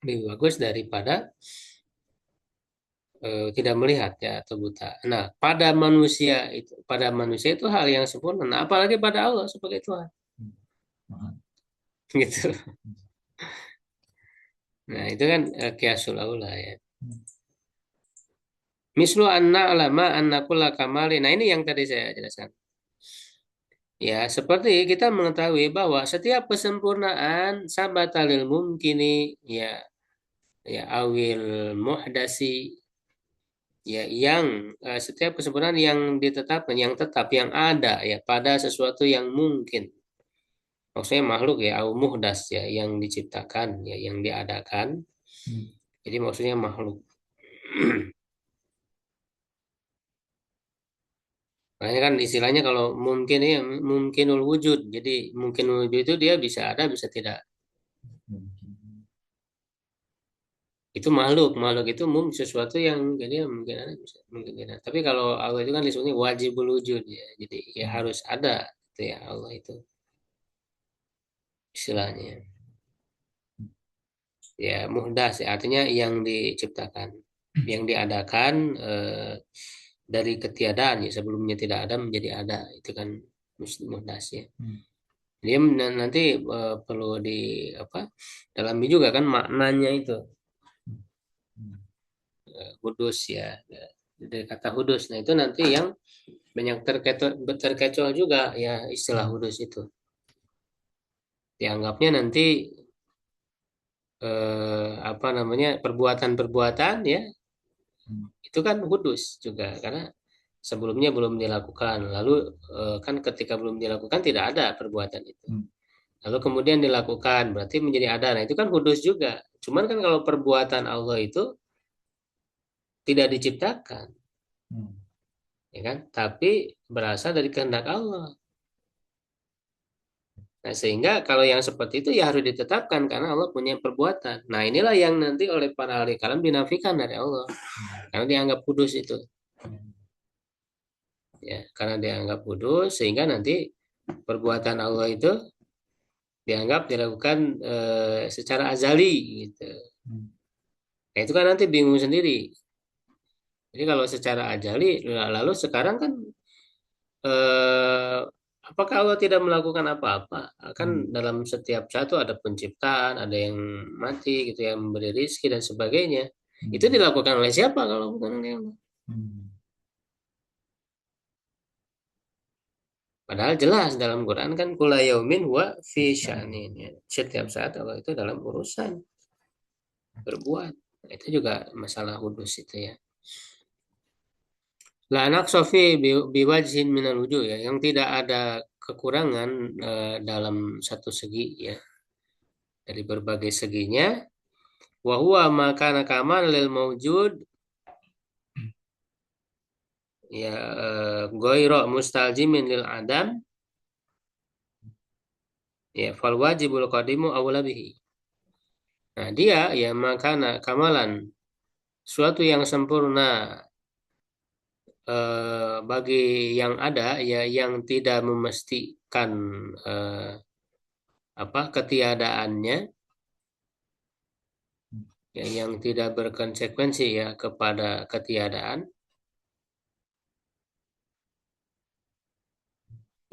lebih bagus daripada tidak melihat ya atau buta. Nah, pada manusia itu hal yang sempurna. Nah, apalagi pada Allah sebagai Tuhan, gitu. Nah, itu kan qiyasul aula ya. Mislu anna ulama anna kulla kamali. Nah, ini yang tadi saya jelaskan. Ya, seperti kita mengetahui bahwa setiap kesempurnaan sabatalil mumkini ya, ya awil muhdasi, ya yang setiap kesempurnaan yang ditetapkan, yang tetap, yang ada ya pada sesuatu yang mungkin. Maksudnya makhluk ya, au muhdas ya, yang diciptakan ya, yang diadakan. Jadi maksudnya makhluk. Makanya kan istilahnya kalau mungkin ya mungkinul wujud. Jadi mungkinul wujud itu dia bisa ada, bisa tidak. Itu makhluk, makhluk itu sesuatu yang jadi mungkin ada, bisa mungkin tidak. Tapi kalau Allah itu kan disebutnya wajibul wujud ya. Jadi ya harus ada itu ya Allah itu istilahnya. Ya muhdas ya, artinya yang diciptakan, yang diadakan dari ketiadaan ya, sebelumnya tidak ada menjadi ada, itu kan muhdas ya. Dia nanti perlu di apa, dalami juga kan maknanya itu hudus ya, dari kata hudus. Nah itu nanti yang banyak terkecoh juga ya, istilah hudus itu dianggapnya nanti apa namanya, perbuatan-perbuatan ya, itu kan hudus juga karena sebelumnya belum dilakukan, lalu kan ketika belum dilakukan tidak ada perbuatan itu, lalu kemudian dilakukan berarti menjadi ada. Nah itu kan hudus juga. Cuman kan kalau perbuatan Allah itu tidak diciptakan, ya kan, tapi berasal dari kehendak Allah. Nah, sehingga kalau yang seperti itu ya harus ditetapkan karena Allah punya perbuatan. Nah, inilah yang nanti oleh para ahli kalam dinafikan dari Allah karena dianggap kudus itu. Ya, karena dianggap kudus sehingga nanti perbuatan Allah itu dianggap dilakukan secara azali gitu. Nah, itu kan nanti bingung sendiri. Jadi kalau secara ajali lalu sekarang kan eh, apa Apakah Allah tidak melakukan apa-apa? Kan dalam setiap satu ada penciptaan, ada yang mati gitu, yang memberi rizki dan sebagainya. Itu dilakukan oleh siapa kalau bukan oleh Allah? Padahal jelas dalam Quran kan kula yaumin wa fi sya'nin. Ya. Setiap saat Allah itu dalam urusan berbuat. Nah, itu juga masalah hudus itu ya. La naqsafi biwajhin minal wujuh ya, yang tidak ada kekurangan dalam satu segi ya, dari berbagai seginya. Wa huwa ma kana kamal lil mawjud ya ghairu mustaljimin lil adam ya fal wajibul qadimu awla bihi. Nah, dia ya makana kamalan suatu yang sempurna bagi yang ada ya, yang tidak memastikan apa ketiadaannya ya, yang tidak berkonsekuensi ya kepada ketiadaan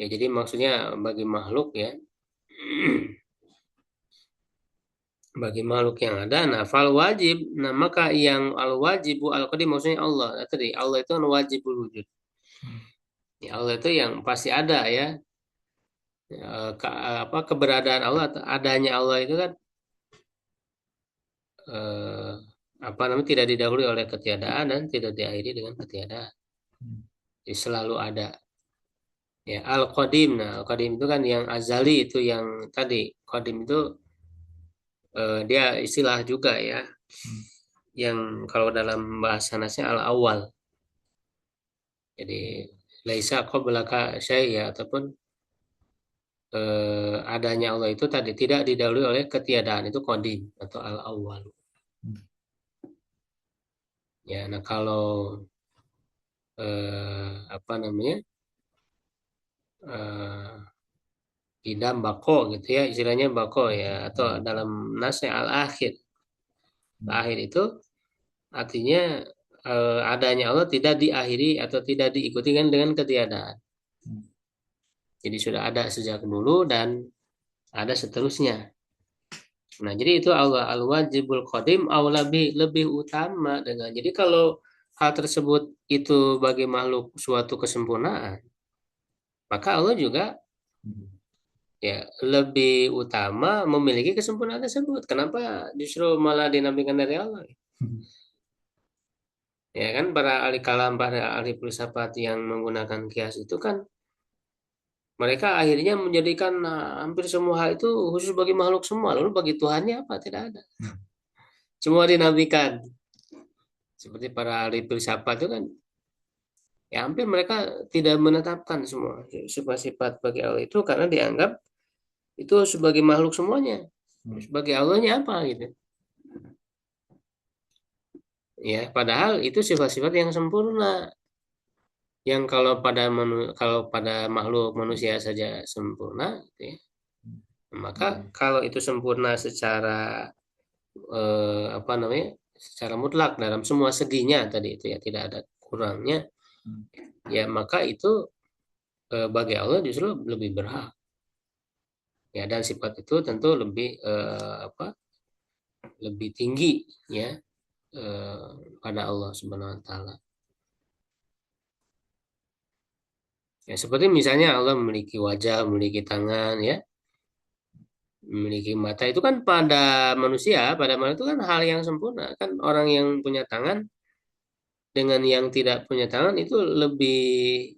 ya, jadi maksudnya bagi makhluk ya, bagi makhluk yang ada. Nah, fal wajib, nah maka yang al wajibu al qadim maksudnya Allah. Nah, tadi Allah itu kan wajibul wujud ya, Allah itu yang pasti ada ya. Apa keberadaan Allah atau adanya Allah itu kan eh, apa namanya tidak didahului oleh ketiadaan dan tidak diakhiri dengan ketiadaan. Jadi selalu ada. Ya, al-qadim. Nah, al-qadim itu kan yang azali, itu yang tadi. Qadim itu dia istilah juga ya. Yang kalau dalam bahasa nasnya al-awwal. Jadi laisa qablaka syai' ya, ataupun adanya Allah itu tadi tidak didahului oleh ketiadaan, itu qadim atau al-awwal. Ya, nah kalau apa namanya? Idam bako gitu ya, istilahnya bako ya, atau dalam nasnya al-akhir. Akhir itu artinya adanya Allah tidak diakhiri atau tidak diikuti kan dengan ketiadaan. Jadi sudah ada sejak dulu dan ada seterusnya. Nah, jadi itu Allah al-wajibul qadim au lebih utama dengan. Jadi kalau hal tersebut itu bagi makhluk suatu kesempurnaan, maka Allah juga ya lebih utama memiliki kesempurnaan tersebut. Kenapa justru malah dinafikan dari Allah? Ya kan para ahli kalam, para ahli filsafat yang menggunakan kias itu kan mereka akhirnya menjadikan hampir semua hal itu khusus bagi makhluk semua. Lalu bagi Tuhannya apa? Tidak ada. Semua dinafikan. Seperti para ahli filsafat itu kan ya hampir mereka tidak menetapkan semua sifat-sifat bagi Allah itu karena dianggap itu sebagai makhluk semuanya. Sebagai Allahnya apa gitu. Ya, padahal itu sifat-sifat yang sempurna. Yang kalau pada makhluk manusia saja sempurna, gitu ya. Maka kalau itu sempurna secara apa namanya, secara mutlak dalam semua seginya tadi itu ya, tidak ada kurangnya, ya maka itu bagi Allah justru lebih berhak. Ya, dan sifat itu tentu lebih apa? Lebih tinggi ya eh, pada Allah Subhanahu Wa Taala. Ya, seperti misalnya Allah memiliki wajah, memiliki tangan, ya, memiliki mata itu kan pada manusia itu kan hal yang sempurna. Kan orang yang punya tangan dengan yang tidak punya tangan itu lebih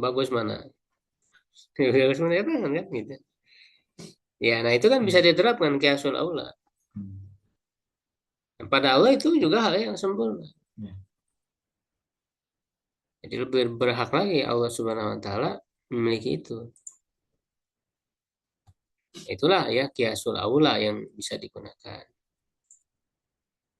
bagus mana? Bagus mana ya tangan kan gitu. Ya, nah itu kan bisa diterapkan kiasul aula. Pada Allah itu juga hal yang sempurna. Jadi lebih berhak lagi Allah Subhanahu Wa Taala memiliki itu. Itulah ya kiasul aula yang bisa digunakan.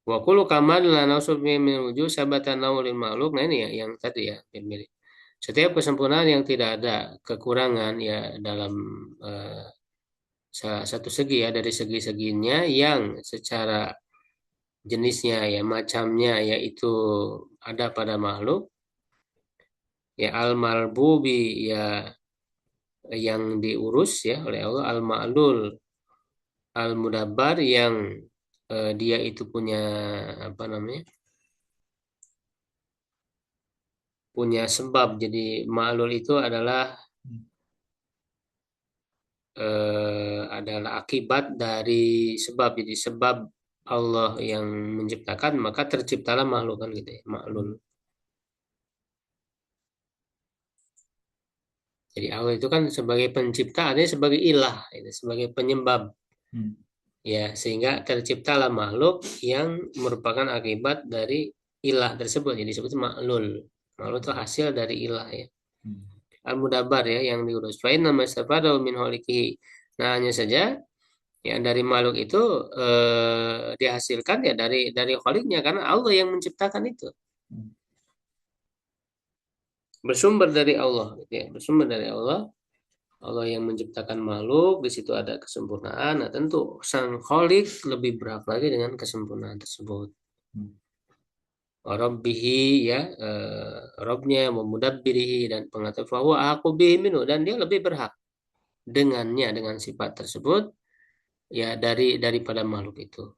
Wa kullu kamal la nausub min wujud sabatan lil makhluk. Nah ini ya yang tadi ya mirip. Setiap kesempurnaan yang tidak ada kekurangan ya dalam eh, satu segi ya, dari segi-seginya yang secara jenisnya ya, macamnya yaitu ada pada makhluk ya, al malbubi ya, yang diurus ya oleh Allah, al-ma'lul, al-mudabbar yang dia itu punya apa namanya? Punya sebab. Jadi ma'lul itu adalah akibat dari sebab. Jadi sebab Allah yang menciptakan maka terciptalah makhluk kan gitu ya, ma'lul. Jadi Allah itu kan sebagai pencipta, artinya sebagai ilah, itu sebagai penyebab. Ya, sehingga terciptalah makhluk yang merupakan akibat dari ilah tersebut. Jadi disebut maklul. Maklul itu hasil dari ilah ya. Al-mudabar ya yang diurus. Fa inna mastafadahu min khaliqihi. Nah, hanya saja ya dari makhluk itu dihasilkan ya dari khaliknya karena Allah yang menciptakan itu. Bersumber dari Allah gitu ya. Bersumber dari Allah. Allah yang menciptakan makhluk, di situ ada kesempurnaan. Nah, tentu sang Khalik lebih berhak lagi dengan kesempurnaan tersebut. Rabbihi ya, Robnya, memudabbirihi dan pengatur bahwa aku bihi minhu dan dia lebih berhak dengannya dengan sifat tersebut ya daripada makhluk itu.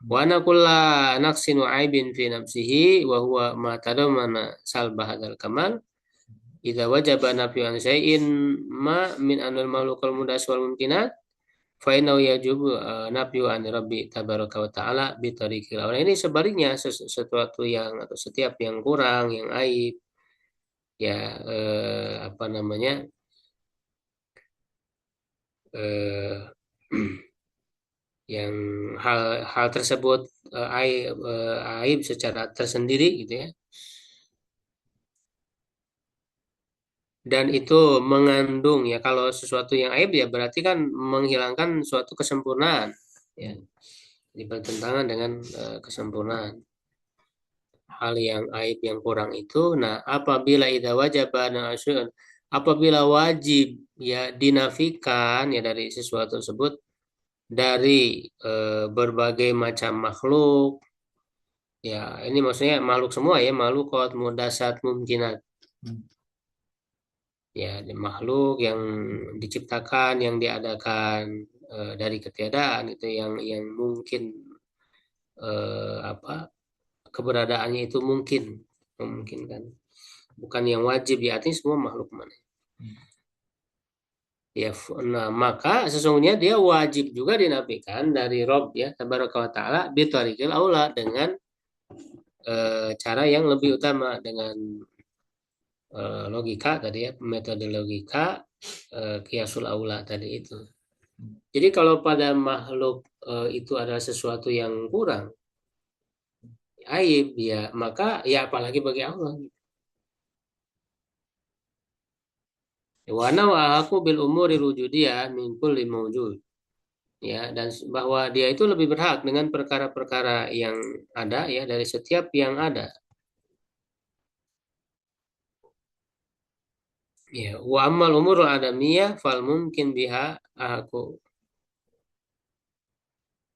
Wa ana kulla naqsin wa aibin fi nafsihi wa huwa ma tadamana salbah hadzal kamal. Idza wajaba nafyu an syai'in ma min anil makhluqal mudas wal mumkinat fa innahu yajibu nafyu an rabbi tabaraka wa ta'ala bi tariqil awla. Ini sebaliknya sesuatu yang atau setiap yang kurang, yang aib ya apa namanya? eh, yang hal tersebut aib secara tersendiri gitu ya. Dan itu mengandung ya kalau sesuatu yang aib ya berarti kan menghilangkan suatu kesempurnaan ya, jadi bertentangan dengan kesempurnaan hal yang aib yang kurang itu. Nah apabila idza wajaba nasyun, apabila wajib ya dinafikan ya dari sesuatu tersebut dari berbagai macam makhluk ya, ini maksudnya makhluk semua ya, makhluk kuat mudasat mungkinat ya, makhluk yang diciptakan, yang diadakan dari ketiadaan itu yang mungkin apa keberadaannya itu mungkin memungkinkan, bukan yang wajib ya, artinya semua makhluk mana ya. Nah maka sesungguhnya dia wajib juga dinafikan dari Rob ya tabaraka wa taala bitarikil aula dengan cara yang lebih utama, dengan logika tadi ya, metode logika kiasul aula tadi itu. Jadi kalau pada makhluk itu adalah sesuatu yang kurang, aib ya, maka ya apalagi bagi Allah. Wa wa aku bil umuri rujudiyah min kulli mawjud. Ya, dan bahwa dia itu lebih berhak dengan perkara-perkara yang ada ya dari setiap yang ada. Ya, wa amal umur adamiyah fal mungkin biha aku.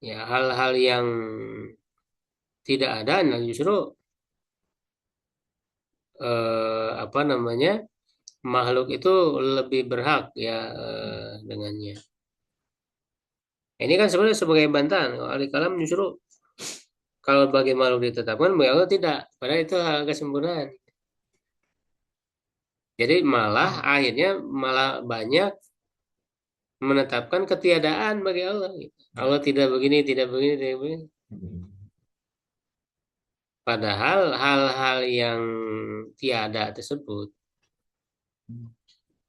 Ya, hal-hal yang tidak ada, nah justru apa namanya, makhluk itu lebih berhak ya dengannya. Ini kan sebenarnya sebagai bantahan. Ahli kalam justru kalau bagi makhluk ditetapkan, bagi Allah tidak. Padahal itu hal kesempurnaan. Jadi malah akhirnya malah banyak menetapkan ketiadaan bagi Allah. Allah tidak begini, tidak begini, tidak begini. Padahal hal-hal yang tiada tersebut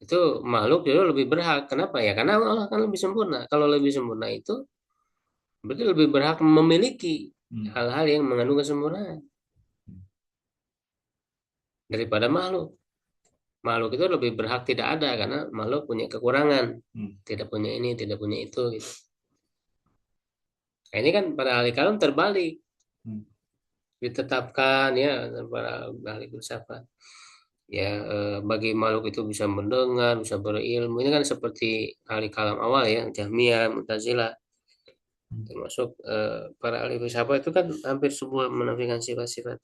itu makhluk itu lebih berhak. Kenapa ya? Karena Allah kan lebih sempurna. Kalau lebih sempurna itu berarti lebih berhak memiliki hal-hal yang mengandung kesempurnaan daripada makhluk. Makhluk itu lebih berhak tidak ada karena makhluk punya kekurangan, tidak punya ini, tidak punya itu gitu. Nah, ini kan pada ahli kalam terbalik, ditetapkan ya para ahli filsafat ya bagi makhluk itu bisa mendengar, bisa berilmu. Ini kan seperti ahli kalam awal ya, Jahmiyah, Mu'tazilah, termasuk para ahli filsafat itu kan hampir semua menafikan sifat-sifat.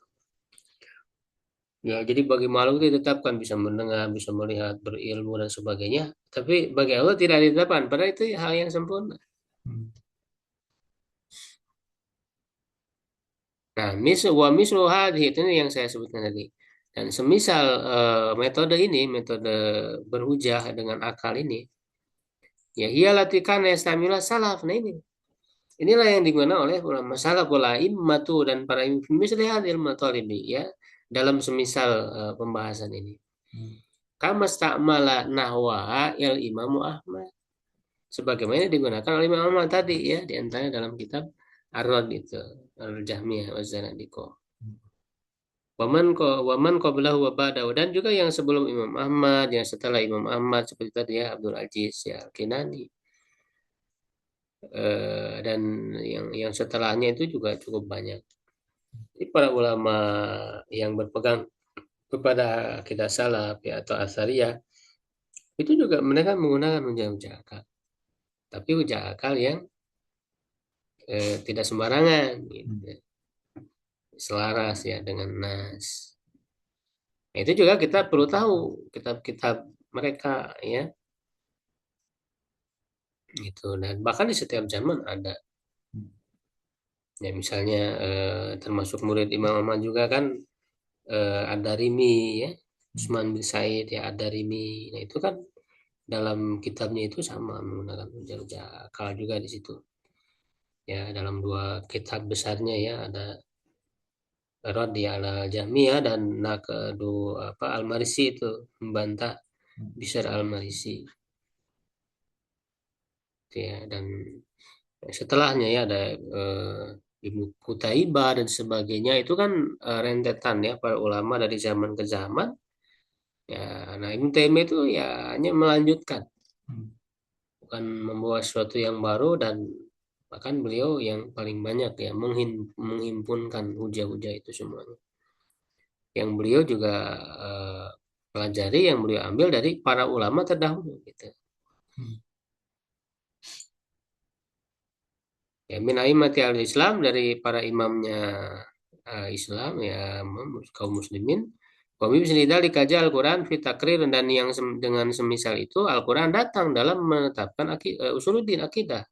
Ya, jadi bagi makhluk itu ditetapkan bisa mendengar, bisa melihat, berilmu dan sebagainya. Tapi bagi Allah tidak ditetapkan. Padahal itu hal yang sempurna. Hmm. Nah, mislu hadhihi itu yang saya sebutkan tadi. Dan semisal metode ini, metode berhujah dengan akal ini, ya iyalah kan yastamila salaf. Nah ini. Inilah yang digunakan oleh ulama salaf wal a'immatu dan para imam misli hadhil matalibi ya dalam semisal pembahasan ini. Hmm. Kama stakmala nahwa il Imamu Ahmad. Sebagaimana digunakan oleh Imam Ahmad tadi ya di antaranya dalam kitab Ar-Rad itu Al-Jahmiyah wa Zanadiqah. Waman qablahu wa ba'dahu dan juga yang sebelum Imam Ahmad, yang setelah Imam Ahmad seperti tadi ya Abdul Aziz ya Kinani dan yang setelahnya itu juga cukup banyak. Jadi para ulama yang berpegang kepada akidah salaf ya, atau asariyah itu juga mereka menggunakan hujah-hujah akal. Tapi hujah akal yang tidak sembarangan, gitu. Selaras ya dengan nas. Nah, itu juga kita perlu tahu kitab-kitab mereka ya, gitu. Dan bahkan di setiap zaman ada. Ya misalnya termasuk murid Imam Ahmad juga kan ada Rimi ya, Usman bin Said ya ada Rimi. Nah itu kan dalam kitabnya itu sama menggunakan hujah-hujah akal juga di situ. Ya dalam dua kitab besarnya ya ada Raddi ala Jahmiyah dan Naqdu apa Al-Marisi itu membantah Bishr Al-Marisi. Gitu ya dan setelahnya ya ada Ibnu Qutaibah dan sebagainya itu kan rentetan ya para ulama dari zaman ke zaman. Ya, nah Ibnu Taimiyah itu ya hanya melanjutkan, bukan membawa sesuatu yang baru dan bahkan beliau yang paling banyak ya menghimpunkan hujah-hujah itu semuanya. Yang beliau juga eh, pelajari, yang beliau ambil dari para ulama terdahulu gitu. Ya min a'immati al-Islam dari para imamnya Islam ya kaum muslimin. Wa misli dzalika Al-Qur'an fi takrir dan yang dengan semisal itu Al-Qur'an datang dalam menetapkan usuluddin akidah.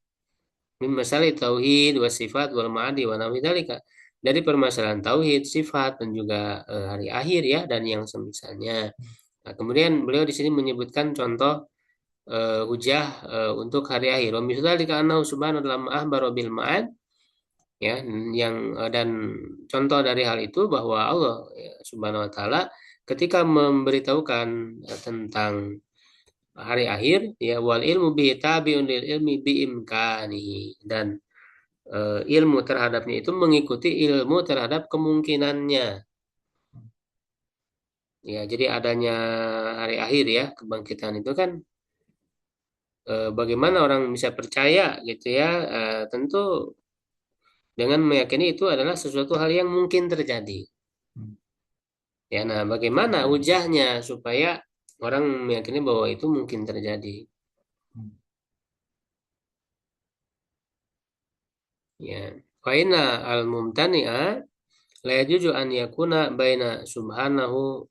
Min masalah tauhid wa sifat wal ma'adi wa nahwi dzalika. Dari permasalahan tauhid, sifat dan juga hari akhir ya dan yang semisalnya. Nah, kemudian beliau di sini menyebutkan contoh hujah untuk hari akhir. Wa misalnya annahu subhanahu dalam ahbar bil ma'ad ya yang dan contoh dari hal itu bahwa Allah ya, Subhanahu wa taala ketika memberitahukan tentang hari akhir ya wal ilmu bi tabiun lil ilmi bi imkanihi dan ilmu terhadapnya itu mengikuti ilmu terhadap kemungkinannya. Ya, jadi adanya hari akhir ya, kebangkitan itu kan bagaimana orang bisa percaya gitu ya, tentu dengan meyakini itu adalah sesuatu hal yang mungkin terjadi. Ya, nah bagaimana hujahnya supaya orang meyakini bahwa itu mungkin terjadi? Ya, faina al-mumtani'a la yajuzu an yakuna baina subhanahu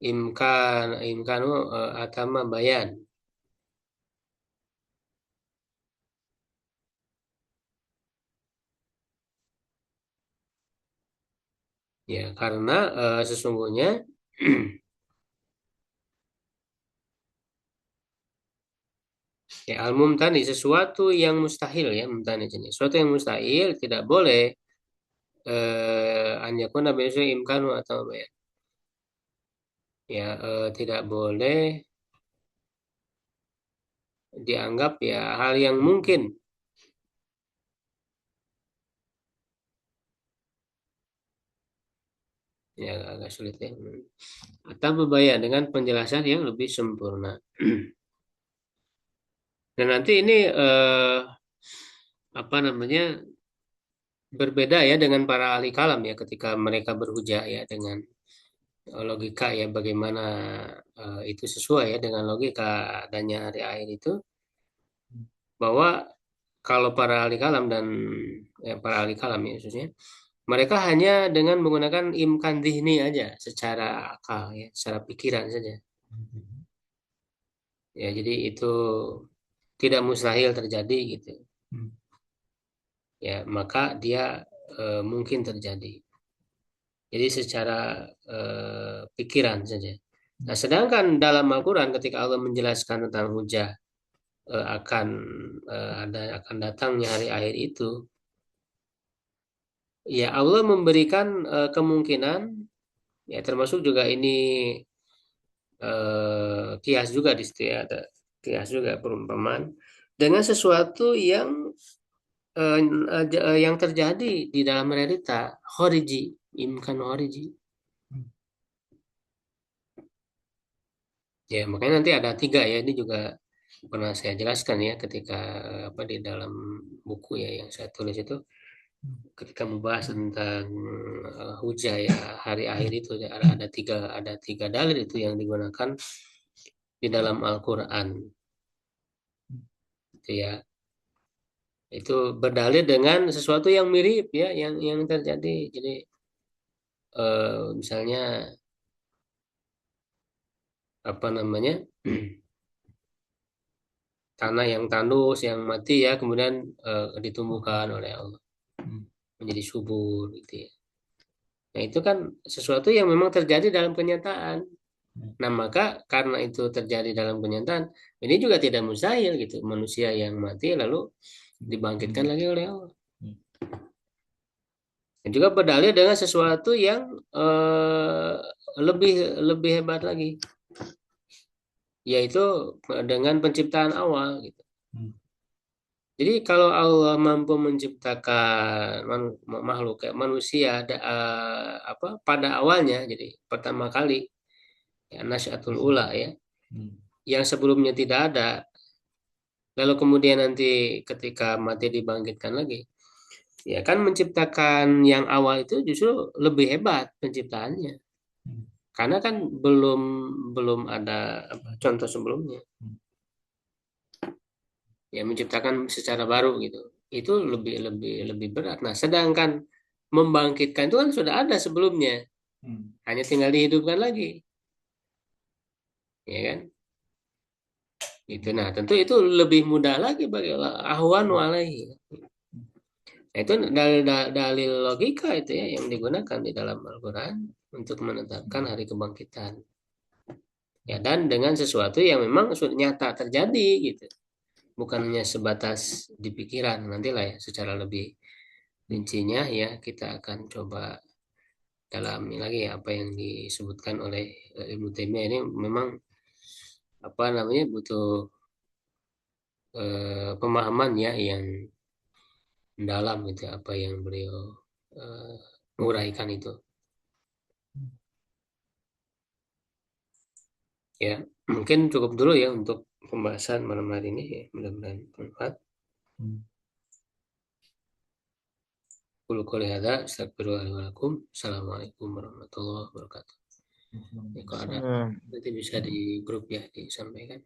imkanu atama bayan. Ya, karena sesungguhnya ya al-mumtani sesuatu yang mustahil ya mumtani jenis. Sesuatu yang mustahil tidak boleh an yakuna baina imkanu atama bayan. Ya, tidak boleh dianggap ya hal yang mungkin. Ya agak sulit ya. Atau berbahaya dengan penjelasan yang lebih sempurna. Dan nanti ini apa namanya berbeda ya dengan para ahli kalam ya ketika mereka berhujah ya dengan logika ya bagaimana itu sesuai ya dengan logika adanya hari akhir itu bahwa kalau para ahli kalam dan para ahli kalam ya khususnya Mereka hanya dengan menggunakan imkan dhihni aja, secara akal ya, secara pikiran saja. Ya, jadi itu tidak mustahil terjadi gitu. Ya, maka dia mungkin terjadi. Jadi secara pikiran saja. Nah, sedangkan dalam Al-Quran ketika Allah menjelaskan tentang hujah akan akan datangnya hari akhir itu, ya Allah memberikan kemungkinan, ya termasuk juga ini kias juga di situ ya, ada kias juga perumpamaan dengan sesuatu eh, yang terjadi di dalam realita khariji, imkan khariji. Ya, makanya nanti ada tiga ya, ini juga pernah saya jelaskan ya ketika apa di dalam buku ya yang saya tulis itu, ketika membahas tentang hujah ya hari akhir itu ya, ada tiga dalil itu yang digunakan di dalam Al-Quran itu ya, itu berdalil dengan sesuatu yang mirip ya yang terjadi. Jadi misalnya apa namanya, tanah yang tandus yang mati ya kemudian ditumbuhkan oleh Allah menjadi subur gitu ya. Nah, itu kan sesuatu yang memang terjadi dalam kenyataan. Nah, maka karena itu terjadi dalam kenyataan, ini juga tidak mustahil gitu. Manusia yang mati lalu dibangkitkan lagi oleh Allah. Dan juga berdalil dengan sesuatu yang lebih lebih hebat lagi, yaitu dengan penciptaan awal gitu. Jadi kalau Allah mampu menciptakan makhluk kayak manusia apa pada awalnya, jadi pertama kali ya nasyatul ula ya, yang sebelumnya tidak ada, lalu kemudian nanti ketika mati dibangkitkan lagi, ya kan menciptakan yang awal itu justru lebih hebat penciptaannya, karena kan belum belum ada contoh sebelumnya, ya menciptakan secara baru gitu, itu lebih lebih lebih berat. Nah, sedangkan membangkitkan itu kan sudah ada sebelumnya, hanya tinggal dihidupkan lagi, ya kan? Itu, nah tentu itu lebih mudah lagi bagi Allah, ahwan alaihi. Nah, itu dalil logika itu ya yang digunakan di dalam Al-Quran untuk menetapkan hari kebangkitan. Ya, dan dengan sesuatu yang memang sudah nyata terjadi gitu. Bukan hanya sebatas di pikiran. Nantilah ya secara lebih rincinya ya kita akan coba dalami lagi ya, apa yang disebutkan oleh Ibnu Taimiyah ini memang apa namanya butuh pemahaman ya yang mendalam gitu apa yang beliau eh, uraikan itu. Ya, mungkin cukup dulu ya untuk pembahasan malam hari ini ya. Mudah-mudahan bermanfaat. Qul qouli hadza astaghfirullahi wa lakum. Assalamualaikum warahmatullahi wabarakatuh. Ya, kalau ada nanti bisa di grup ya disampaikan.